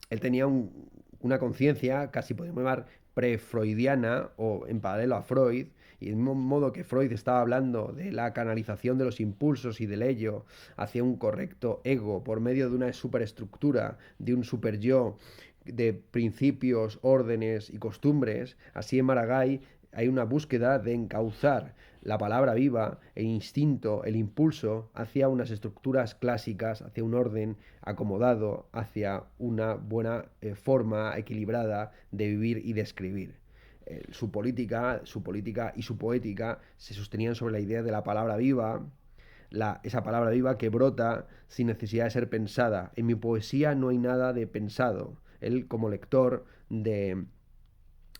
Él tenía una conciencia, casi podemos llamar pre-freudiana o en paralelo a Freud, y del mismo modo que Freud estaba hablando de la canalización de los impulsos y del ello hacia un correcto ego por medio de una superestructura, de un super yo, de principios, órdenes y costumbres, así en Maragall hay una búsqueda de encauzar la palabra viva, el instinto, el impulso hacia unas estructuras clásicas, hacia un orden acomodado, hacia una buena forma equilibrada de vivir y de escribir. Su política y su poética se sostenían sobre la idea de la palabra viva, esa palabra viva que brota sin necesidad de ser pensada. En mi poesía no hay nada de pensado. Él, como lector de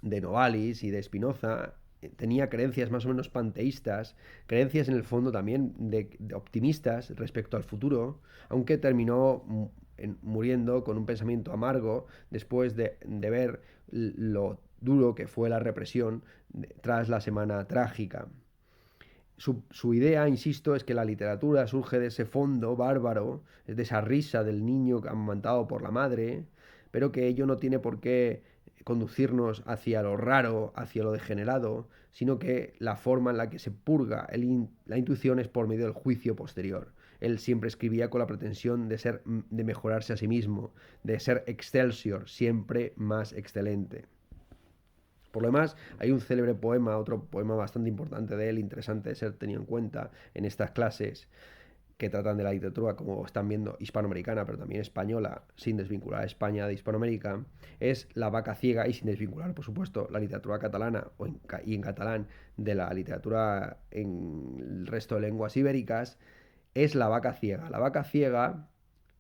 Novalis y de Spinoza, tenía creencias más o menos panteístas, creencias en el fondo también de optimistas respecto al futuro, aunque terminó muriendo con un pensamiento amargo después de ver lo duro que fue la represión tras la Semana Trágica. Su idea, insisto, es que la literatura surge de ese fondo bárbaro, de esa risa del niño amamantado por la madre, pero que ello no tiene por qué conducirnos hacia lo raro, hacia lo degenerado, sino que la forma en la que se purga la intuición es por medio del juicio posterior. él siempre escribía con la pretensión de mejorarse a sí mismo, de ser excelsior, siempre más excelente. Por lo demás, hay un célebre poema, otro poema bastante importante de él, interesante de ser tenido en cuenta en estas clases, que tratan de la literatura, como están viendo, hispanoamericana, pero también española, sin desvincular a España de Hispanoamérica, es La vaca ciega, y sin desvincular, por supuesto, la literatura catalana y en catalán de la literatura en el resto de lenguas ibéricas, es La vaca ciega. La vaca ciega,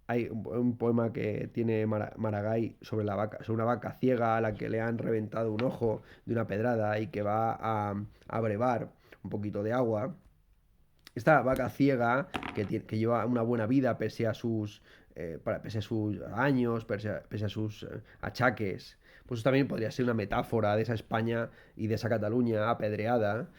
hay un poema que tiene Maragall sobre sobre una vaca ciega a la que le han reventado un ojo de una pedrada y que va a brevar un poquito de agua. Esta vaca ciega que lleva una buena vida pese a sus años, pese a sus achaques, pues también podría ser una metáfora de esa España y de esa Cataluña apedreada,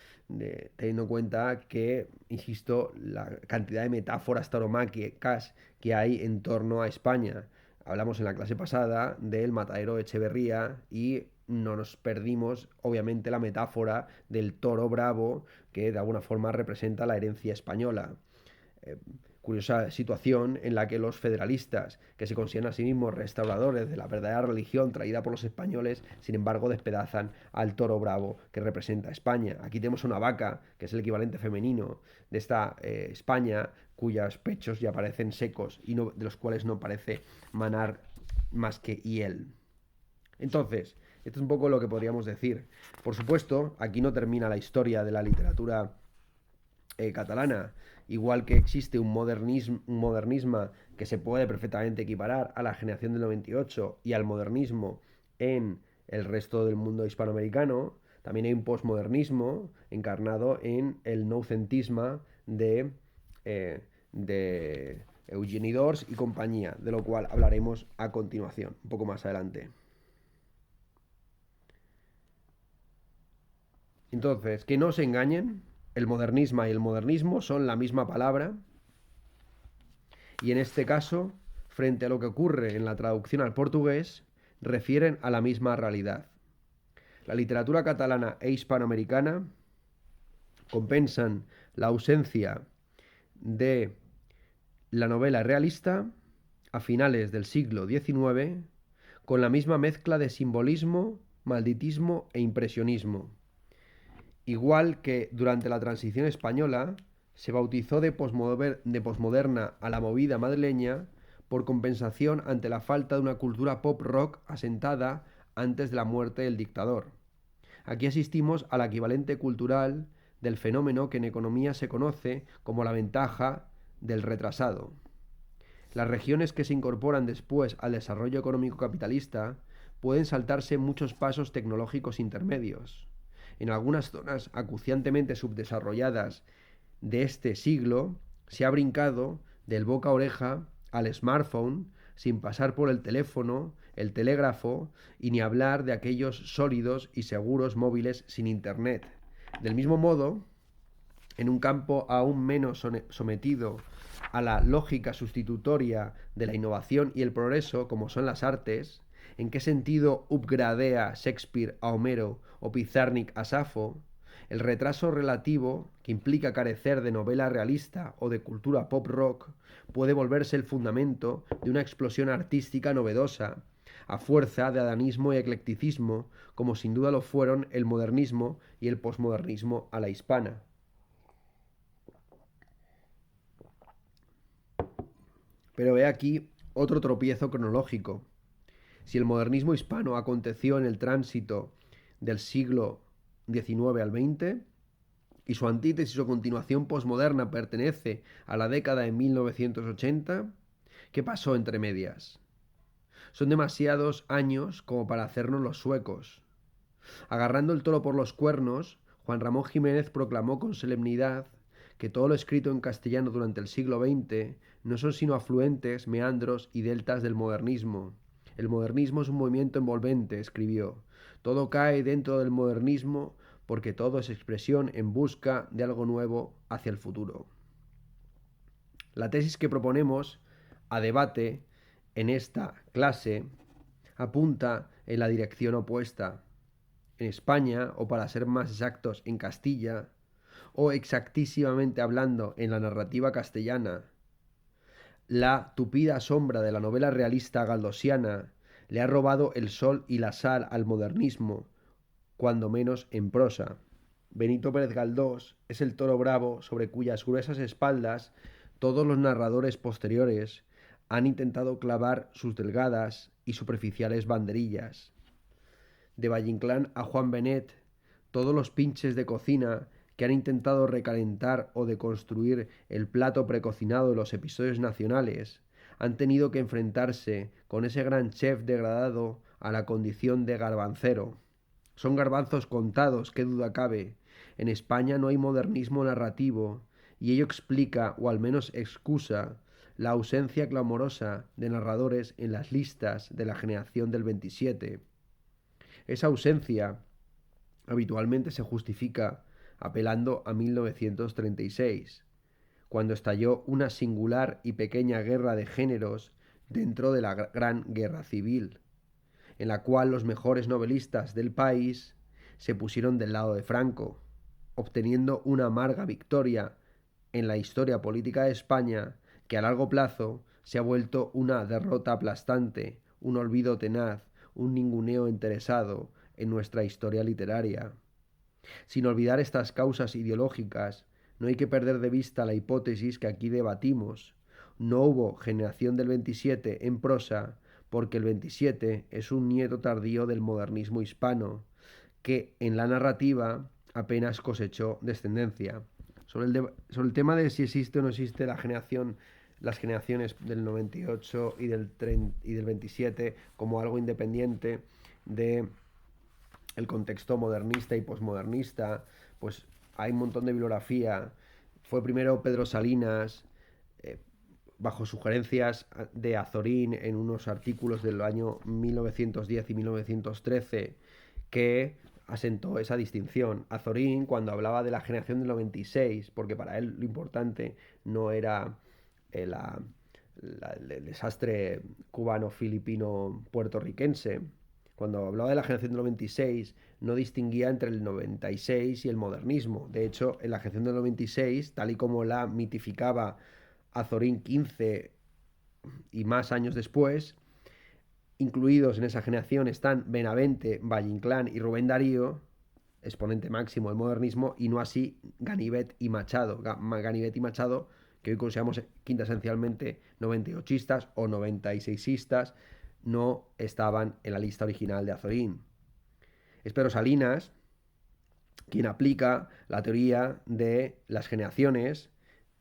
teniendo en cuenta que, insisto, la cantidad de metáforas tauromáquicas que hay en torno a España. Hablamos en la clase pasada del matadero de Echeverría y no nos perdimos, obviamente, la metáfora del toro bravo que de alguna forma representa la herencia española. Eh, Curiosa situación en la que los federalistas, que se consideran a sí mismos restauradores de la verdadera religión traída por los españoles, sin embargo despedazan al toro bravo que representa a España. Aquí tenemos una vaca, que es el equivalente femenino de esta España, cuyos pechos ya parecen secos y de los cuales no parece manar más que hiel. Entonces, esto es un poco lo que podríamos decir. Por supuesto, aquí no termina la historia de la literatura catalana, igual que existe un modernismo que se puede perfectamente equiparar a la generación del 98 y al modernismo en el resto del mundo hispanoamericano, también hay un postmodernismo encarnado en el noucentismo de Eugenie Dors y compañía, de lo cual hablaremos a continuación, un poco más adelante. Entonces, que no se engañen, el modernismo y el modernismo son la misma palabra y en este caso, frente a lo que ocurre en la traducción al portugués, refieren a la misma realidad. La literatura catalana e hispanoamericana compensan la ausencia de la novela realista a finales del siglo XIX con la misma mezcla de simbolismo, malditismo e impresionismo. Igual que durante la transición española se bautizó de posmoderna a la movida madrileña por compensación ante la falta de una cultura pop rock asentada antes de la muerte del dictador. Aquí asistimos al equivalente cultural del fenómeno que en economía se conoce como la ventaja del retrasado. Las regiones que se incorporan después al desarrollo económico capitalista pueden saltarse muchos pasos tecnológicos intermedios. En algunas zonas acuciantemente subdesarrolladas de este siglo se ha brincado del boca a oreja al smartphone sin pasar por el teléfono, el telégrafo y ni hablar de aquellos sólidos y seguros móviles sin internet. Del mismo modo, en un campo aún menos sometido a la lógica sustitutoria de la innovación y el progreso, como son las artes, ¿en qué sentido upgradea Shakespeare a Homero o Pizarnik a Safo? El retraso relativo, que implica carecer de novela realista o de cultura pop rock, puede volverse el fundamento de una explosión artística novedosa, a fuerza de adanismo y eclecticismo, como sin duda lo fueron el modernismo y el posmodernismo a la hispana. Pero ve aquí otro tropiezo cronológico. Si el modernismo hispano aconteció en el tránsito del siglo XIX al XX, y su antítesis o continuación posmoderna pertenece a la década de 1980, ¿qué pasó entre medias? Son demasiados años como para hacernos los suecos. Agarrando el toro por los cuernos, Juan Ramón Jiménez proclamó con solemnidad que todo lo escrito en castellano durante el siglo XX no son sino afluentes, meandros y deltas del modernismo. El modernismo es un movimiento envolvente, escribió. Todo cae dentro del modernismo porque todo es expresión en busca de algo nuevo hacia el futuro. La tesis que proponemos a debate en esta clase apunta en la dirección opuesta. En España, o para ser más exactos, en Castilla, o exactísimamente hablando en la narrativa castellana, La tupida sombra de la novela realista galdosiana le ha robado el sol y la sal al modernismo, cuando menos en prosa. Benito Pérez Galdós es el toro bravo sobre cuyas gruesas espaldas todos los narradores posteriores han intentado clavar sus delgadas y superficiales banderillas. De Valle Inclán a Juan Benet, todos los pinches de cocina que han intentado recalentar o deconstruir el plato precocinado de los episodios nacionales han tenido que enfrentarse con ese gran chef degradado a la condición de garbancero. Son garbanzos contados, qué duda cabe. En España no hay modernismo narrativo, y ello explica, o al menos excusa, la ausencia clamorosa de narradores en las listas de la generación del 27. Esa ausencia habitualmente se justifica apelando a 1936, cuando estalló una singular y pequeña guerra de géneros dentro de la Gran Guerra Civil, en la cual los mejores novelistas del país se pusieron del lado de Franco, obteniendo una amarga victoria en la historia política de España que a largo plazo se ha vuelto una derrota aplastante, un olvido tenaz, un ninguneo interesado en nuestra historia literaria. Sin olvidar estas causas ideológicas, no hay que perder de vista la hipótesis que aquí debatimos. No hubo generación del 27 en prosa porque el 27 es un nieto tardío del modernismo hispano, que en la narrativa apenas cosechó descendencia. Sobre el tema de si existe o no existe las generaciones del 98 y del 27 como algo independiente de el contexto modernista y posmodernista, pues hay un montón de bibliografía. Fue primero Pedro Salinas, bajo sugerencias de Azorín en unos artículos del año 1910 y 1913, que asentó esa distinción. Azorín, cuando hablaba de la generación del 96, porque para él lo importante no era el desastre cubano-filipino-puertorriquense, cuando hablaba de la generación del 96, no distinguía entre el 96 y el modernismo. De hecho, en la generación del 96, tal y como la mitificaba Azorín 15 y más años después, incluidos en esa generación están Benavente, Valle Inclán y Rubén Darío, exponente máximo del modernismo, y no así Ganivet y Machado. Ganivet y Machado, que hoy consideramos quintesencialmente 98istas o 96istas, no estaban en la lista original de Azorín. Es Pedro Salinas quien aplica la teoría de las generaciones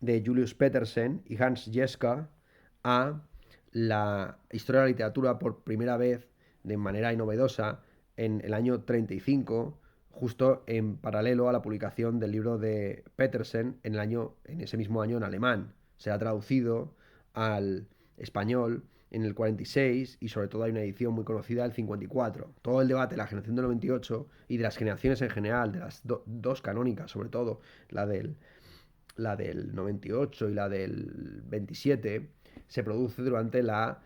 de Julius Petersen y Hans Jeska a la historia de la literatura por primera vez de manera novedosa en el año 35, justo en paralelo a la publicación del libro de Petersen en ese mismo año en alemán. Se ha traducido al español en el 46 y sobre todo hay una edición muy conocida del 54. Todo el debate de la generación del 98 y de las generaciones en general, de las dos canónicas sobre todo, la del 98 y la del 27, se produce durante la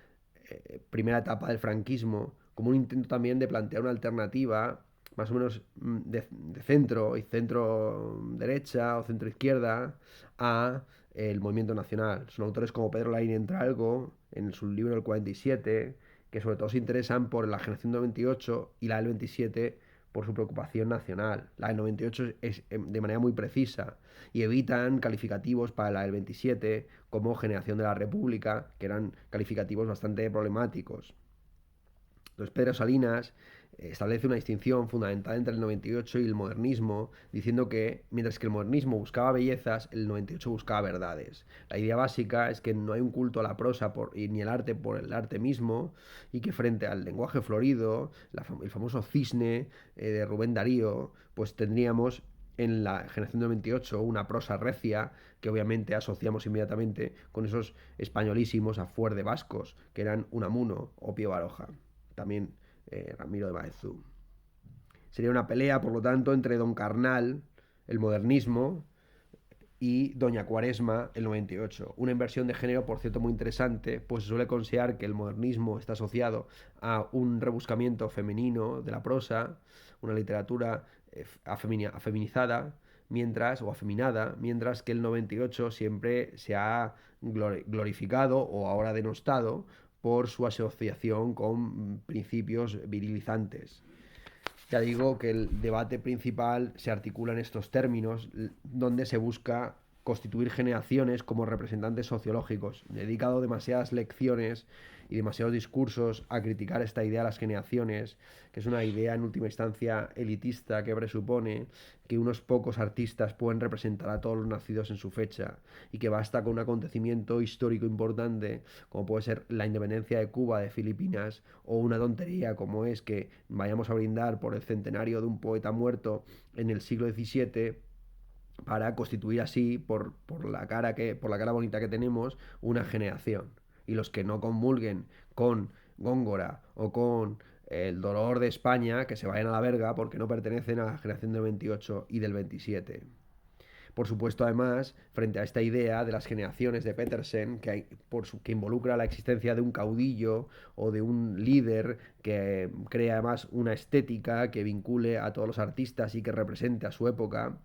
primera etapa del franquismo como un intento también de plantear una alternativa más o menos de centro y centro derecha o centro izquierda a el movimiento nacional. Son autores como Pedro Laín Entralgo en su libro El 47, que sobre todo se interesan por la generación del 28 y la del 27 por su preocupación nacional. La del 98 es de manera muy precisa y evitan calificativos para la del 27 como generación de la República, que eran calificativos bastante problemáticos. Entonces Pedro Salinas establece una distinción fundamental entre el 98 y el modernismo, diciendo que mientras que el modernismo buscaba bellezas, el 98 buscaba verdades. La idea básica es que no hay un culto a la prosa ni el arte por el arte mismo, y que frente al lenguaje florido, el famoso cisne de Rubén Darío, pues tendríamos en la generación del 28 una prosa recia que obviamente asociamos inmediatamente con esos españolísimos a fuer de vascos, que eran Unamuno o Pío Baroja. También Ramiro de Maeztu. Sería una pelea, por lo tanto, entre Don Carnal, el modernismo, y Doña Cuaresma, el 98. Una inversión de género, por cierto, muy interesante, pues se suele considerar que el modernismo está asociado a un rebuscamiento femenino de la prosa, una literatura afeminizada, o afeminada, mientras que el 98 siempre se ha glorificado o ahora denostado por su asociación con principios virilizantes. Ya digo que el debate principal se articula en estos términos, donde se busca constituir generaciones como representantes sociológicos, dedicado demasiadas lecciones y demasiados discursos a criticar esta idea de las generaciones, que es una idea en última instancia elitista que presupone que unos pocos artistas pueden representar a todos los nacidos en su fecha y que basta con un acontecimiento histórico importante como puede ser la independencia de Cuba, de Filipinas, o una tontería como es que vayamos a brindar por el centenario de un poeta muerto en el siglo XVII para constituir así, por la cara bonita que tenemos, una generación. Y los que no comulguen con Góngora o con el dolor de España, que se vayan a la verga porque no pertenecen a la generación del 28 y del 27. Por supuesto, además, frente a esta idea de las generaciones de Petersen, que involucra la existencia de un caudillo o de un líder que crea además una estética que vincule a todos los artistas y que represente a su época,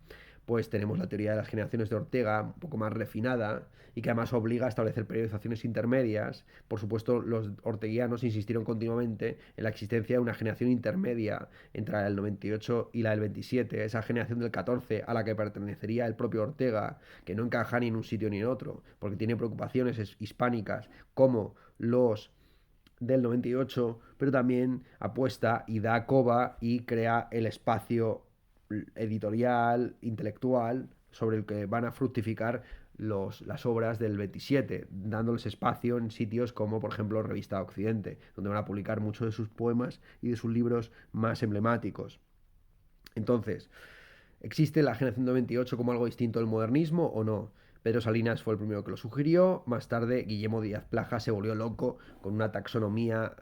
pues tenemos la teoría de las generaciones de Ortega, un poco más refinada, y que además obliga a establecer periodizaciones intermedias. Por supuesto, los orteguianos insistieron continuamente en la existencia de una generación intermedia entre la del 98 y la del 27, esa generación del 14 a la que pertenecería el propio Ortega, que no encaja ni en un sitio ni en otro, porque tiene preocupaciones hispánicas como los del 98, pero también apuesta y da coba y crea el espacio editorial, intelectual, sobre el que van a fructificar las obras del 27, dándoles espacio en sitios como, por ejemplo, Revista Occidente, donde van a publicar muchos de sus poemas y de sus libros más emblemáticos. Entonces, ¿existe la generación del 28 como algo distinto del modernismo o no? Pedro Salinas fue el primero que lo sugirió. Más tarde, Guillermo Díaz Plaja se volvió loco con una taxonomía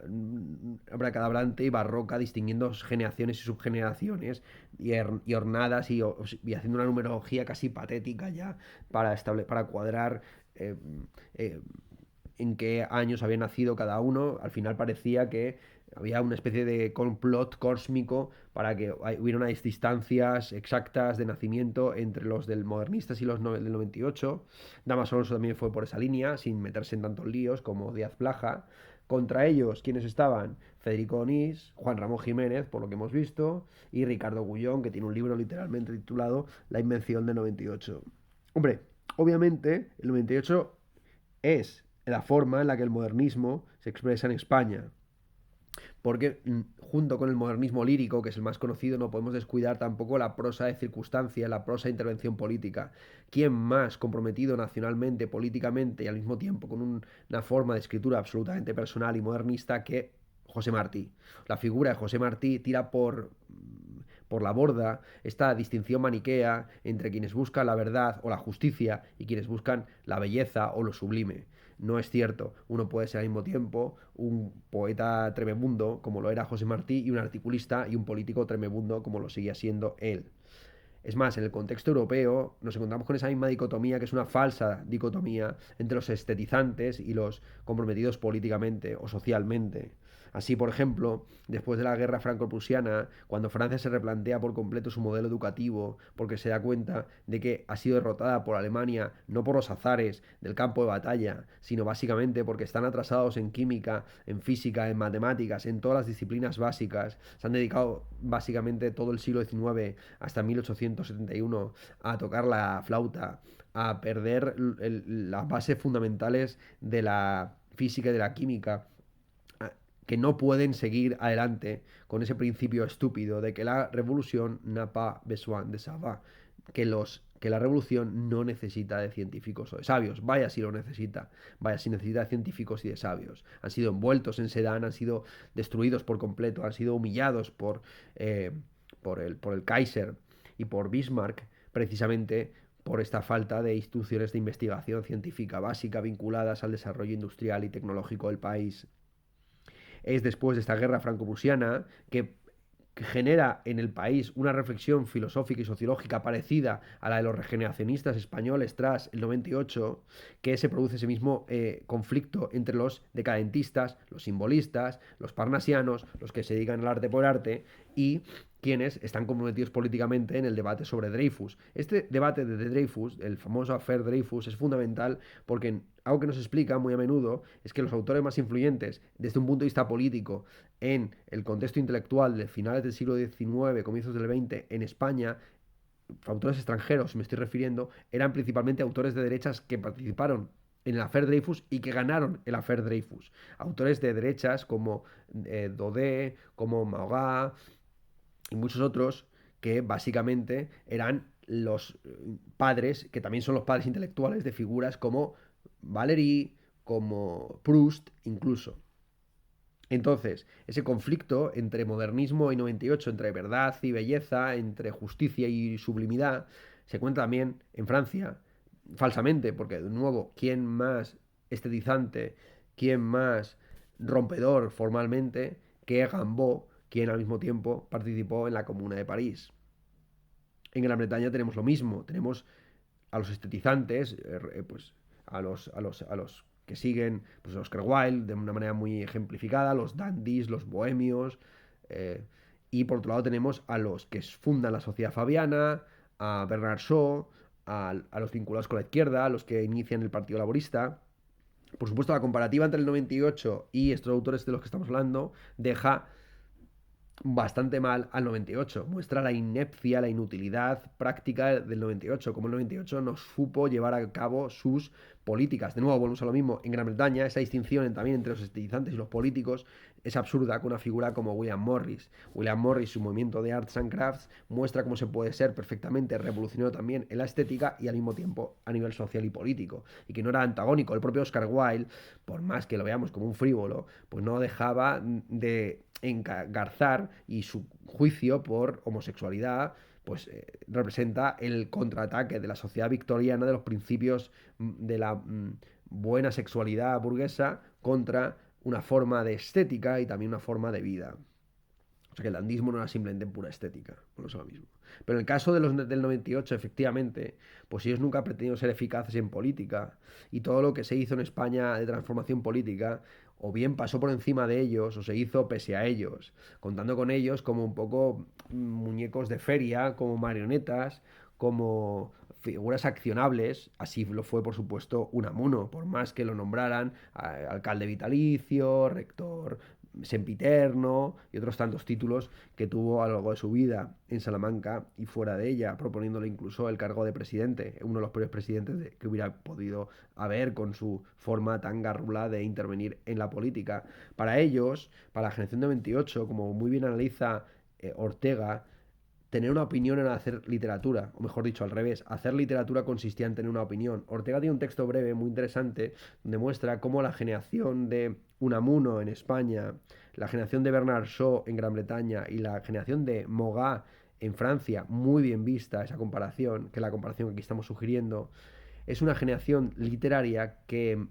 abracadabrante y barroca, distinguiendo generaciones y subgeneraciones y hornadas y haciendo una numerología casi patética ya para cuadrar eh, eh, en qué años había nacido cada uno. Al final parecía que había una especie de complot cósmico para que hubiera unas distancias exactas de nacimiento entre los del modernistas y los del 98. Damas Alonso también fue por esa línea, sin meterse en tantos líos como Díaz Plaja. Contra ellos, ¿quiénes estaban? Federico Onís, Juan Ramón Jiménez, por lo que hemos visto, y Ricardo Gullón, que tiene un libro literalmente titulado La invención del 98. Hombre, obviamente el 98 es la forma en la que el modernismo se expresa en España. Porque junto con el modernismo lírico, que es el más conocido, no podemos descuidar tampoco la prosa de circunstancia, la prosa de intervención política. ¿Quién más comprometido nacionalmente, políticamente y al mismo tiempo con una forma de escritura absolutamente personal y modernista que José Martí? La figura de José Martí tira por la borda esta distinción maniquea entre quienes buscan la verdad o la justicia y quienes buscan la belleza o lo sublime. No es cierto, uno puede ser al mismo tiempo un poeta tremebundo como lo era José Martí y un articulista y un político tremebundo como lo seguía siendo él. Es más, en el contexto europeo nos encontramos con esa misma dicotomía, que es una falsa dicotomía entre los estetizantes y los comprometidos políticamente o socialmente. Así, por ejemplo, después de la guerra franco-prusiana, cuando Francia se replantea por completo su modelo educativo, porque se da cuenta de que ha sido derrotada por Alemania no por los azares del campo de batalla, sino básicamente porque están atrasados en química, en física, en matemáticas, en todas las disciplinas básicas. Se han dedicado básicamente todo el siglo XIX hasta 1871 a tocar la flauta, a perder las bases fundamentales de la física y de la química, que no pueden seguir adelante con ese principio estúpido de que la revolución n'a pas besoin de savoir, que la revolución no necesita de científicos o de sabios. Vaya si lo necesita, vaya si necesita de científicos y de sabios. Han sido envueltos en Sedán, han sido destruidos por completo, han sido humillados por el Kaiser y por Bismarck, precisamente por esta falta de instituciones de investigación científica básica vinculadas al desarrollo industrial y tecnológico del país. Es después de esta guerra franco-prusiana que genera en el país una reflexión filosófica y sociológica parecida a la de los regeneracionistas españoles tras el 98, que se produce ese mismo conflicto entre los decadentistas, los simbolistas, los parnasianos, los que se dedican al arte por arte, y quienes están comprometidos políticamente en el debate sobre Dreyfus. Este debate de Dreyfus, el famoso affair Dreyfus, es fundamental porque algo que nos explica muy a menudo es que los autores más influyentes desde un punto de vista político en el contexto intelectual de finales del siglo XIX, comienzos del XX en España, autores extranjeros me estoy refiriendo, eran principalmente autores de derechas que participaron en el affair Dreyfus y que ganaron el affair Dreyfus. Autores de derechas como Daudet, como Magat y muchos otros que básicamente eran los padres, que también son los padres intelectuales de figuras como Valéry, como Proust incluso. Entonces, ese conflicto entre modernismo y 98, entre verdad y belleza, entre justicia y sublimidad, se cuenta también en Francia, falsamente, porque de nuevo, ¿quién más estetizante, quién más rompedor formalmente que Rimbaud, quien al mismo tiempo participó en la Comuna de París? En Gran Bretaña tenemos lo mismo, tenemos a los estetizantes, pues a los que siguen pues, a Oscar Wilde de una manera muy ejemplificada, los dandies, los bohemios, eh, y por otro lado tenemos a los que fundan la Sociedad Fabiana, a Bernard Shaw, a los vinculados con la izquierda, a los que inician el Partido Laborista. Por supuesto, la comparativa entre el 98 y estos autores de los que estamos hablando deja bastante mal al 98. Muestra la inepcia, la inutilidad práctica del 98, como el 98 no supo llevar a cabo sus políticas. De nuevo, volvemos a lo mismo. En Gran Bretaña, esa distinción también entre los estetizantes y los políticos es absurda con una figura como William Morris. William Morris, su movimiento de Arts and Crafts, muestra cómo se puede ser perfectamente revolucionario también en la estética y al mismo tiempo a nivel social y político. Y que no era antagónico. El propio Oscar Wilde, por más que lo veamos como un frívolo, pues no dejaba de engarzar y su juicio por homosexualidad pues representa el contraataque de la sociedad victoriana de los principios de la buena sexualidad burguesa contra una forma de estética y también una forma de vida. O sea que el dandismo no era simplemente pura estética, no es lo mismo. Pero en el caso de los del 98, efectivamente, pues ellos nunca han pretendido ser eficaces en política y todo lo que se hizo en España de transformación política o bien pasó por encima de ellos o se hizo pese a ellos, contando con ellos como un poco muñecos de feria, como marionetas, como figuras accionables, así lo fue por supuesto Unamuno, por más que lo nombraran alcalde vitalicio, rector sempiterno y otros tantos títulos que tuvo a lo largo de su vida en Salamanca y fuera de ella, proponiéndole incluso el cargo de presidente, uno de los peores presidentes que hubiera podido haber con su forma tan garrula de intervenir en la política. Para ellos, para la generación de 28, como muy bien analiza Ortega, tener una opinión era hacer literatura, o mejor dicho, al revés, hacer literatura consistía en tener una opinión. Ortega tiene un texto breve muy interesante donde muestra cómo la generación de Unamuno en España, la generación de Bernard Shaw en Gran Bretaña y la generación de Magat en Francia, muy bien vista esa comparación, que es la comparación que aquí estamos sugiriendo, es una generación literaria que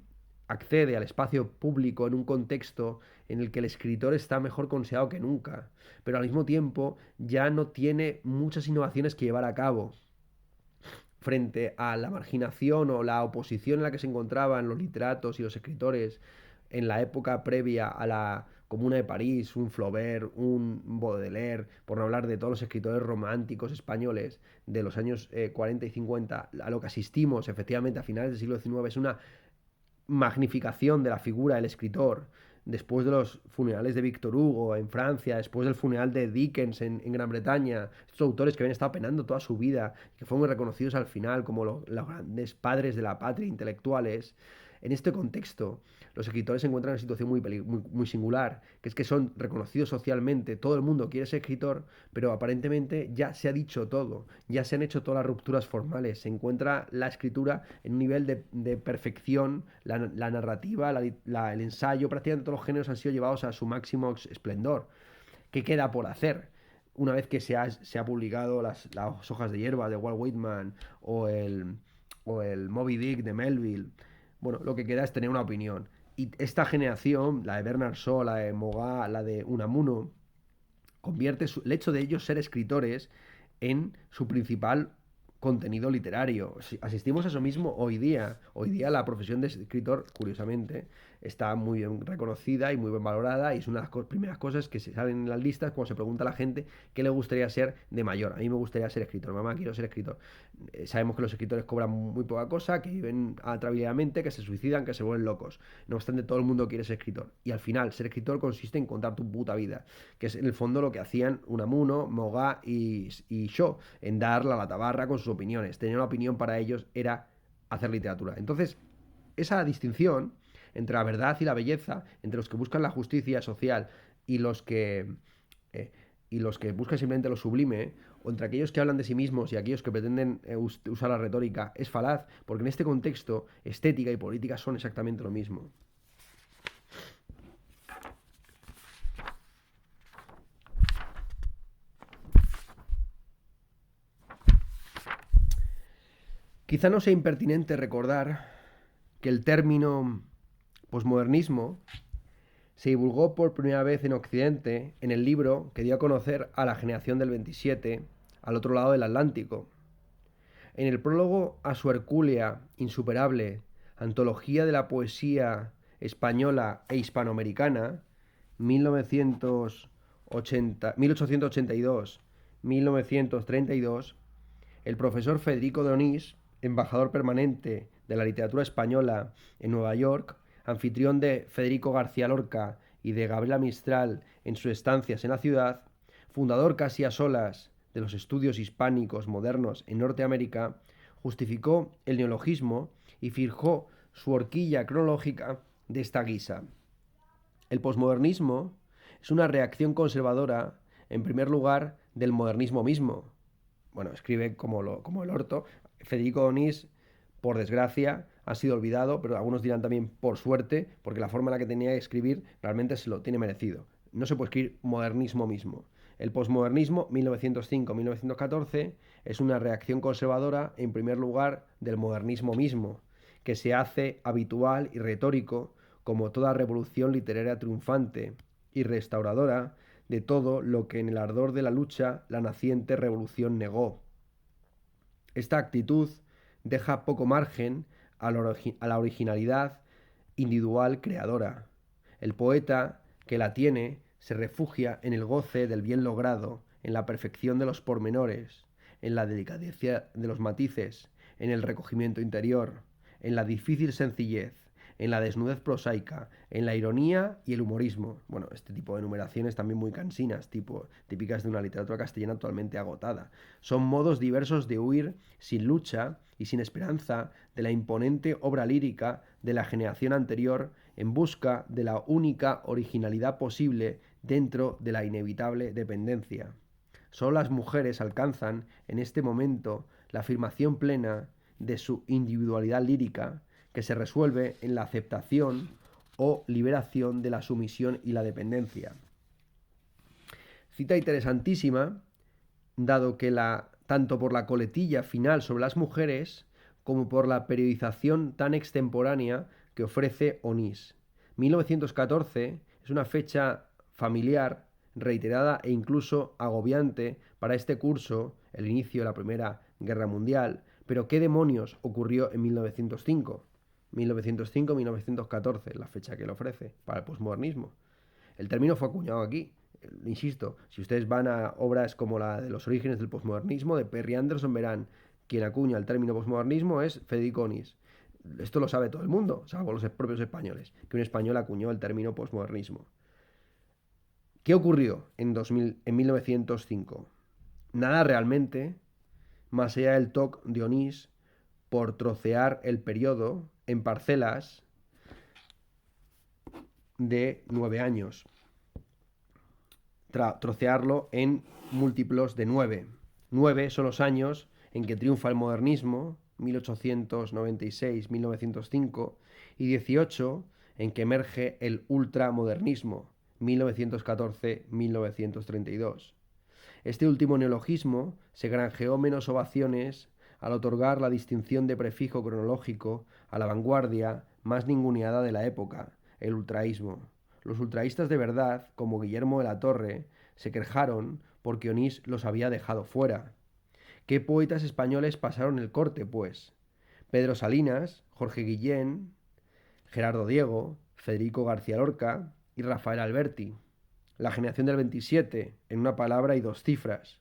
accede al espacio público en un contexto en el que el escritor está mejor considerado que nunca, pero al mismo tiempo ya no tiene muchas innovaciones que llevar a cabo frente a la marginación o la oposición en la que se encontraban los literatos y los escritores en la época previa a la Comuna de París, un Flaubert, un Baudelaire, por no hablar de todos los escritores románticos españoles de los años 40 y 50, a lo que asistimos efectivamente a finales del siglo XIX es una magnificación de la figura del escritor, después de los funerales de Víctor Hugo en Francia, después del funeral de Dickens en Gran Bretaña, estos autores que habían estado penando toda su vida, que fueron reconocidos al final como los grandes padres de la patria intelectuales, en este contexto, los escritores se encuentran en una situación muy singular, que es que son reconocidos socialmente, todo el mundo quiere ser escritor, pero aparentemente ya se ha dicho todo, ya se han hecho todas las rupturas formales, se encuentra la escritura en un nivel de perfección, la narrativa, el ensayo, prácticamente todos los géneros han sido llevados a su máximo esplendor. ¿Qué queda por hacer? Una vez que se ha publicado las hojas de hierba de Walt Whitman o el Moby Dick de Melville, bueno, lo que queda es tener una opinión. Y esta generación, la de Bernard Shaw, la de Magat, la de Unamuno, convierte el hecho de ellos ser escritores en su principal contenido literario. Asistimos a eso mismo hoy día. Hoy día la profesión de escritor, curiosamente, está muy bien reconocida y muy bien valorada y es una de las primeras cosas que se salen en las listas cuando se pregunta a la gente qué le gustaría ser de mayor. A mí me gustaría ser escritor. Mamá, quiero ser escritor. Sabemos que los escritores cobran muy poca cosa, que viven atrabiliadamente, que se suicidan, que se vuelven locos. No obstante, todo el mundo quiere ser escritor. Y al final, ser escritor consiste en contar tu puta vida, que es en el fondo lo que hacían Unamuno, Mogá y Shaw, en dar la tabarra con sus opiniones. Tener una opinión para ellos era hacer literatura. Entonces, esa distinción entre la verdad y la belleza, entre los que buscan la justicia social y los que, eh, y los que buscan simplemente lo sublime, o entre aquellos que hablan de sí mismos y aquellos que pretenden usar la retórica, es falaz, porque en este contexto estética y política son exactamente lo mismo. Quizá no sea impertinente recordar que el término posmodernismo se divulgó por primera vez en Occidente en el libro que dio a conocer a la generación del 27 al otro lado del Atlántico. En el prólogo a su hercúlea, insuperable, antología de la poesía española e hispanoamericana, 1882-1932, el profesor Federico de Onís, embajador permanente de la literatura española en Nueva York, anfitrión de Federico García Lorca y de Gabriela Mistral en sus estancias en la ciudad, fundador casi a solas de los estudios hispánicos modernos en Norteamérica, justificó el neologismo y fijó su horquilla cronológica de esta guisa. El posmodernismo es una reacción conservadora, en primer lugar, del modernismo mismo. Bueno, escribe como el orto. Federico Onís, por desgracia, ha sido olvidado, pero algunos dirán también por suerte, porque la forma en la que tenía que escribir realmente se lo tiene merecido. No se puede escribir modernismo mismo. El posmodernismo, 1905-1914, es una reacción conservadora, en primer lugar, del modernismo mismo, que se hace habitual y retórico como toda revolución literaria triunfante y restauradora de todo lo que en el ardor de la lucha la naciente revolución negó. Esta actitud deja poco margen a la originalidad individual creadora. El poeta que la tiene se refugia en el goce del bien logrado, en la perfección de los pormenores, en la delicadeza de los matices, en el recogimiento interior, en la difícil sencillez, en la desnudez prosaica, en la ironía y el humorismo. Bueno, este tipo de numeraciones también muy cansinas, típicas de una literatura castellana actualmente agotada. Son modos diversos de huir sin lucha y sin esperanza de la imponente obra lírica de la generación anterior en busca de la única originalidad posible dentro de la inevitable dependencia. Solo las mujeres alcanzan en este momento la afirmación plena de su individualidad lírica, que se resuelve en la aceptación o liberación de la sumisión y la dependencia. Cita interesantísima, dado que tanto por la coletilla final sobre las mujeres como por la periodización tan extemporánea que ofrece Onís. 1914 es una fecha familiar, reiterada e incluso agobiante para este curso, el inicio de la Primera Guerra Mundial, pero ¿qué demonios ocurrió en 1905? 1905-1914, la fecha que él ofrece para el posmodernismo. El término fue acuñado aquí. Insisto, si ustedes van a obras como la de los orígenes del posmodernismo, de Perry Anderson, verán quien acuña el término posmodernismo es Federico Onís. Esto lo sabe todo el mundo, salvo los propios españoles, que un español acuñó el término posmodernismo. ¿Qué ocurrió en 1905? Nada realmente, más allá del toque de Onís por trocear el periodo en parcelas de 9 años. Trocearlo en múltiplos de 9. 9 son los años en que triunfa el modernismo, 1896-1905, y 18 en que emerge el ultramodernismo, 1914-1932. Este último neologismo se granjeó menos ovaciones al otorgar la distinción de prefijo cronológico a la vanguardia más ninguneada de la época, el ultraísmo. Los ultraístas de verdad, como Guillermo de la Torre, se quejaron porque Onís los había dejado fuera. ¿Qué poetas españoles pasaron el corte, pues? Pedro Salinas, Jorge Guillén, Gerardo Diego, Federico García Lorca y Rafael Alberti. La generación del 27, en una palabra y dos cifras.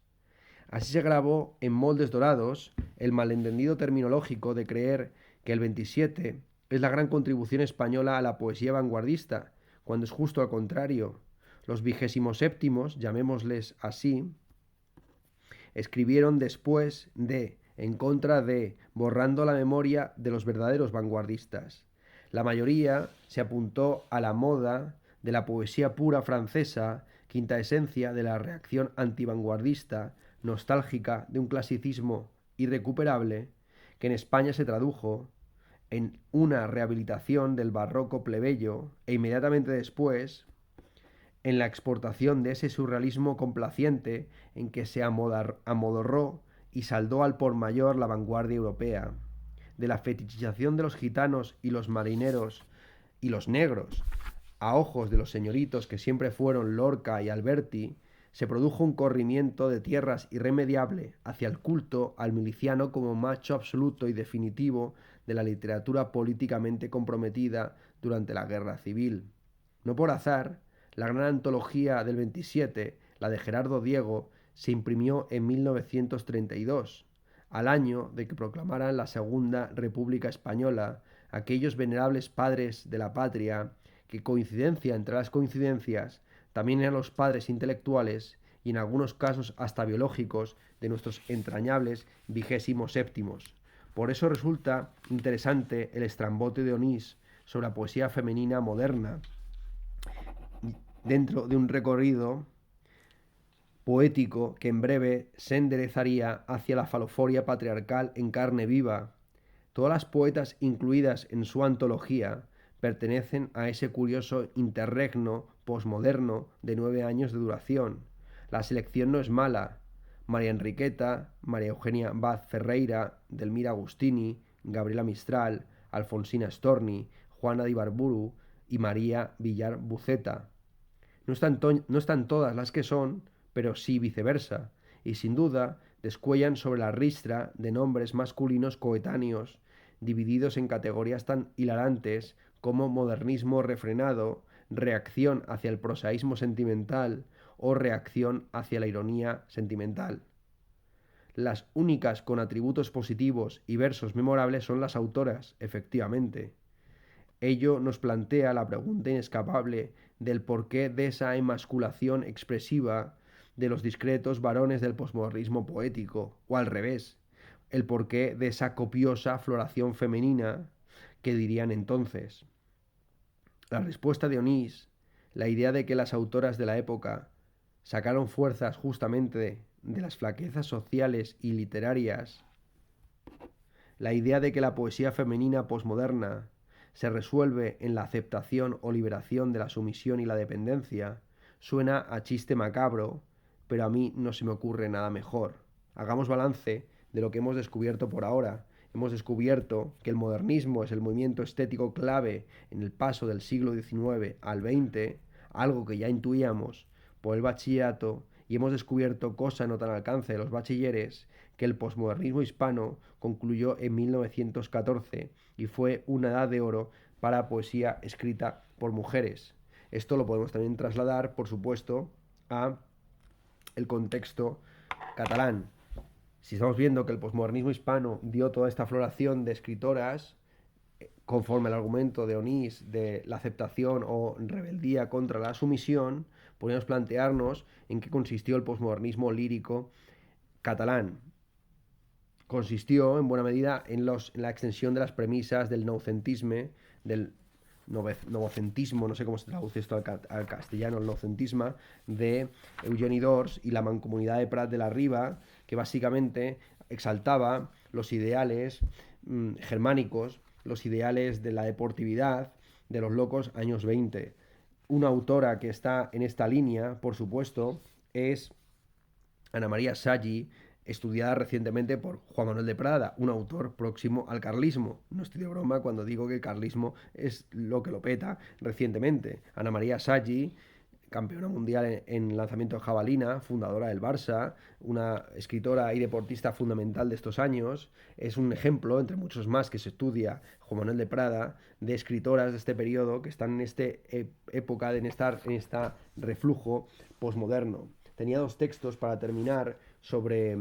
Así se grabó en moldes dorados el malentendido terminológico de creer que el 27 es la gran contribución española a la poesía vanguardista, cuando es justo al contrario. Los 27, llamémosles así, escribieron después de, en contra de, borrando la memoria de los verdaderos vanguardistas. La mayoría se apuntó a la moda de la poesía pura francesa, quinta esencia de la reacción antivanguardista, nostálgica de un clasicismo irrecuperable, que en España se tradujo en una rehabilitación del barroco plebeyo e inmediatamente después en la exportación de ese surrealismo complaciente en que se amodorró y saldó al por mayor la vanguardia europea, de la fetichización de los gitanos y los marineros y los negros, a ojos de los señoritos que siempre fueron Lorca y Alberti, se produjo un corrimiento de tierras irremediable hacia el culto al miliciano como macho absoluto y definitivo de la literatura políticamente comprometida durante la Guerra Civil. No por azar, la gran antología del 27, la de Gerardo Diego, se imprimió en 1932, al año de que proclamaran la Segunda República Española aquellos venerables padres de la patria que, coincidencia entre las coincidencias, también eran los padres intelectuales y en algunos casos hasta biológicos de nuestros entrañables 27. Por eso resulta interesante el estrambote de Onís sobre la poesía femenina moderna, dentro de un recorrido poético que en breve se enderezaría hacia la faloforia patriarcal en carne viva. Todas las poetas incluidas en su antología pertenecen a ese curioso interregno posmoderno de 9 años de duración. La selección no es mala. María Enriqueta, María Eugenia Vaz Ferreira, Delmira Agustini, Gabriela Mistral, Alfonsina Storni, Juana de Ibarburu y María Villar Buceta. No están todas las que son, pero sí viceversa, y sin duda descuellan sobre la ristra de nombres masculinos coetáneos, divididos en categorías tan hilarantes como modernismo refrenado, reacción hacia el prosaísmo sentimental o reacción hacia la ironía sentimental. Las únicas con atributos positivos y versos memorables son las autoras, efectivamente. Ello nos plantea la pregunta inescapable del porqué de esa emasculación expresiva de los discretos varones del posmodernismo poético, o al revés, el porqué de esa copiosa floración femenina que dirían entonces. La respuesta de Onís, la idea de que las autoras de la época sacaron fuerzas justamente de las flaquezas sociales y literarias, la idea de que la poesía femenina posmoderna se resuelve en la aceptación o liberación de la sumisión y la dependencia, suena a chiste macabro, pero a mí no se me ocurre nada mejor. Hagamos balance de lo que hemos descubierto por ahora. Hemos descubierto que el modernismo es el movimiento estético clave en el paso del siglo XIX al XX, algo que ya intuíamos por el bachillerato, y hemos descubierto, cosa no tan al alcance de los bachilleres, que el posmodernismo hispano concluyó en 1914 y fue una edad de oro para poesía escrita por mujeres. Esto lo podemos también trasladar, por supuesto, a el contexto catalán. Si estamos viendo que el posmodernismo hispano dio toda esta floración de escritoras, conforme al argumento de Onís de la aceptación o rebeldía contra la sumisión, podríamos plantearnos en qué consistió el posmodernismo lírico catalán. Consistió en buena medida en la extensión de las premisas del del novocentismo, no sé cómo se traduce esto al castellano, el novocentismo de Eugeni d'Ors y la Mancomunidad de Prat de la Riba, que básicamente exaltaba los ideales germánicos, los ideales de la deportividad de los locos años 20. Una autora que está en esta línea, por supuesto, es Ana María Saggi, estudiada recientemente por Juan Manuel de Prada, un autor próximo al carlismo. No estoy de broma cuando digo que el carlismo es lo que lo peta recientemente. Ana María Saggi, campeona mundial en lanzamiento de jabalina, fundadora del Barça, una escritora y deportista fundamental de estos años. Es un ejemplo, entre muchos más, que se estudia Juan Manuel de Prada, de escritoras de este periodo que están en esta época, en esta reflujo posmoderno. Tenía dos textos para terminar sobre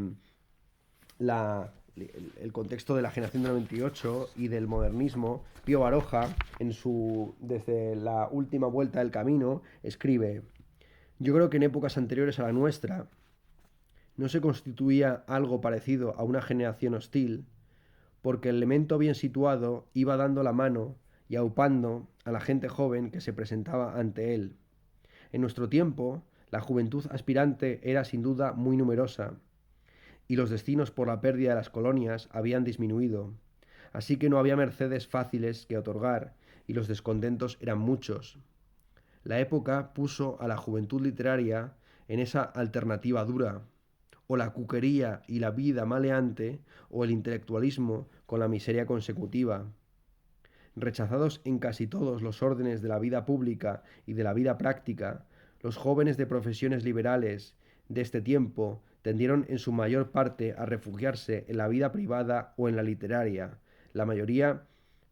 el contexto de la generación del 98 y del modernismo. Pío Baroja, desde la última vuelta del camino, escribe: yo creo que en épocas anteriores a la nuestra no se constituía algo parecido a una generación hostil, porque el elemento bien situado iba dando la mano y aupando a la gente joven que se presentaba ante él. En nuestro tiempo, la juventud aspirante era sin duda muy numerosa, y los destinos por la pérdida de las colonias habían disminuido, así que no había mercedes fáciles que otorgar, y los descontentos eran muchos. La época puso a la juventud literaria en esa alternativa dura, o la cuquería y la vida maleante, o el intelectualismo con la miseria consecutiva. Rechazados en casi todos los órdenes de la vida pública y de la vida práctica, los jóvenes de profesiones liberales de este tiempo tendieron en su mayor parte a refugiarse en la vida privada o en la literaria. La mayoría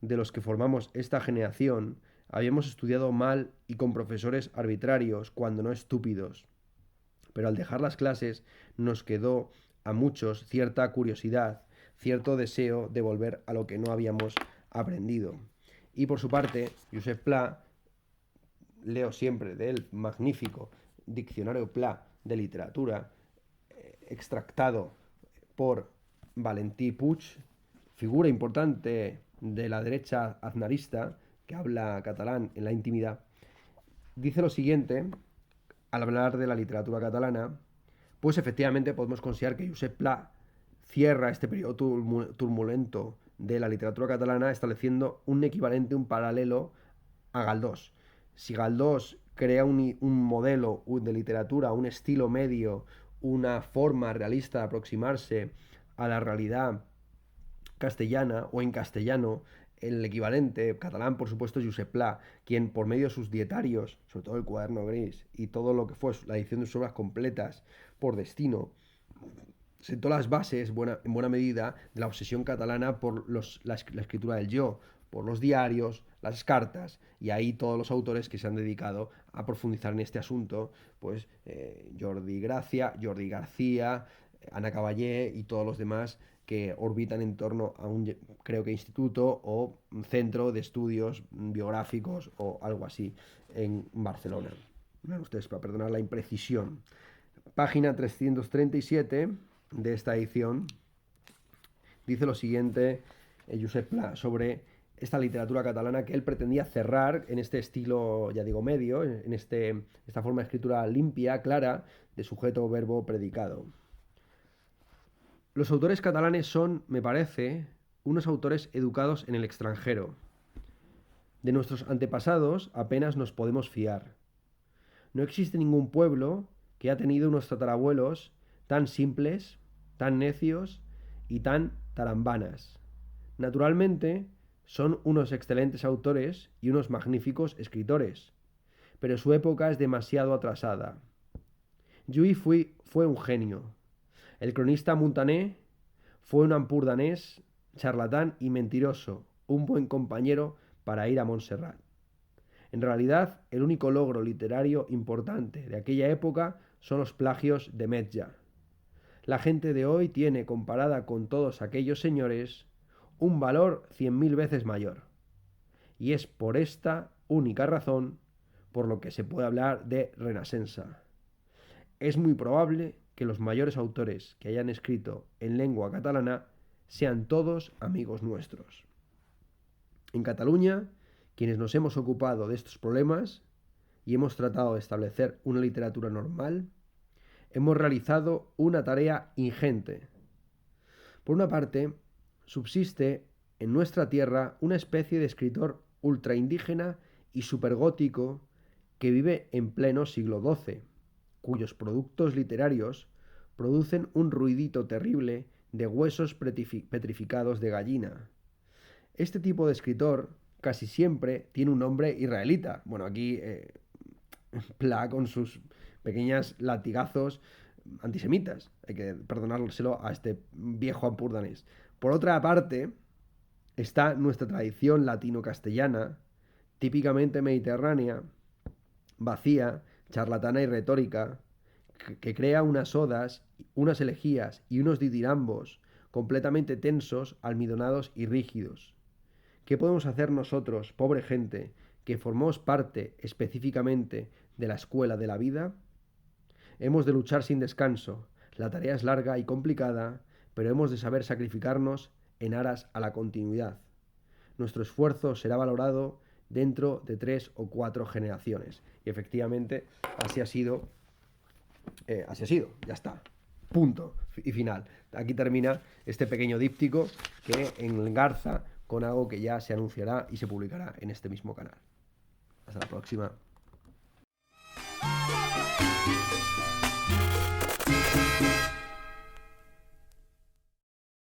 de los que formamos esta generación habíamos estudiado mal y con profesores arbitrarios, cuando no estúpidos. Pero al dejar las clases nos quedó a muchos cierta curiosidad, cierto deseo de volver a lo que no habíamos aprendido. Y por su parte, Josep Pla, leo siempre del magnífico Diccionario Pla de literatura, extractado por Valentí Puig, figura importante de la derecha aznarista que habla catalán en la intimidad, dice lo siguiente al hablar de la literatura catalana: pues efectivamente podemos considerar que Josep Pla cierra este periodo turbulento de la literatura catalana estableciendo un equivalente, un paralelo a Galdós. Si Galdós crea un modelo de literatura, un estilo medio, una forma realista de aproximarse a la realidad castellana o en castellano, el equivalente catalán, por supuesto, es Josep Pla, quien por medio de sus dietarios, sobre todo el Cuaderno Gris y todo lo que fue la edición de sus obras completas por destino, sentó las bases en buena medida de la obsesión catalana por la escritura del yo, por los diarios, las cartas, y ahí todos los autores que se han dedicado a profundizar en este asunto, pues Jordi Gracia, Jordi García, Ana Caballé y todos los demás que orbitan en torno a un, creo que instituto o un centro de estudios biográficos o algo así en Barcelona. Bueno, ustedes, para perdonar la imprecisión. Página 337 de esta edición dice lo siguiente Josep Pla sobre esta literatura catalana que él pretendía cerrar en este estilo, ya digo, medio, en esta forma de escritura limpia, clara, de sujeto, verbo, predicado. Los autores catalanes son, me parece, unos autores educados en el extranjero. De nuestros antepasados apenas nos podemos fiar. No existe ningún pueblo que ha tenido unos tatarabuelos tan simples, tan necios y tan tarambanas. Naturalmente, son unos excelentes autores y unos magníficos escritores, pero su época es demasiado atrasada. Lluís fue un genio. El cronista Muntaner fue un ampurdanés, charlatán y mentiroso, un buen compañero para ir a Montserrat. En realidad, el único logro literario importante de aquella época son los plagios de Metja. La gente de hoy tiene, comparada con todos aquellos señores, un valor 100.000 veces mayor. Y es por esta única razón por lo que se puede hablar de Renacença. Es muy probable que los mayores autores que hayan escrito en lengua catalana sean todos amigos nuestros. En Cataluña, quienes nos hemos ocupado de estos problemas y hemos tratado de establecer una literatura normal, hemos realizado una tarea ingente. Por una parte, subsiste en nuestra tierra una especie de escritor ultraindígena y supergótico que vive en pleno siglo XII, cuyos productos literarios producen un ruidito terrible de huesos petrificados de gallina. Este tipo de escritor casi siempre tiene un nombre israelita. Bueno, aquí Pla con sus pequeñas latigazos antisemitas. Hay que perdonárselo a este viejo ampurdanés. Por otra parte, está nuestra tradición latino-castellana, típicamente mediterránea, vacía, charlatana y retórica, que crea unas odas, unas elegías y unos ditirambos completamente tensos, almidonados y rígidos. ¿Qué podemos hacer nosotros, pobre gente, que formamos parte específicamente de la escuela de la vida? Hemos de luchar sin descanso. La tarea es larga y complicada, pero hemos de saber sacrificarnos en aras a la continuidad. Nuestro esfuerzo será valorado dentro de 3 o 4 generaciones. Y efectivamente, así ha sido, ya está. Punto y final. Aquí termina este pequeño díptico que engarza con algo que ya se anunciará y se publicará en este mismo canal. Hasta la próxima.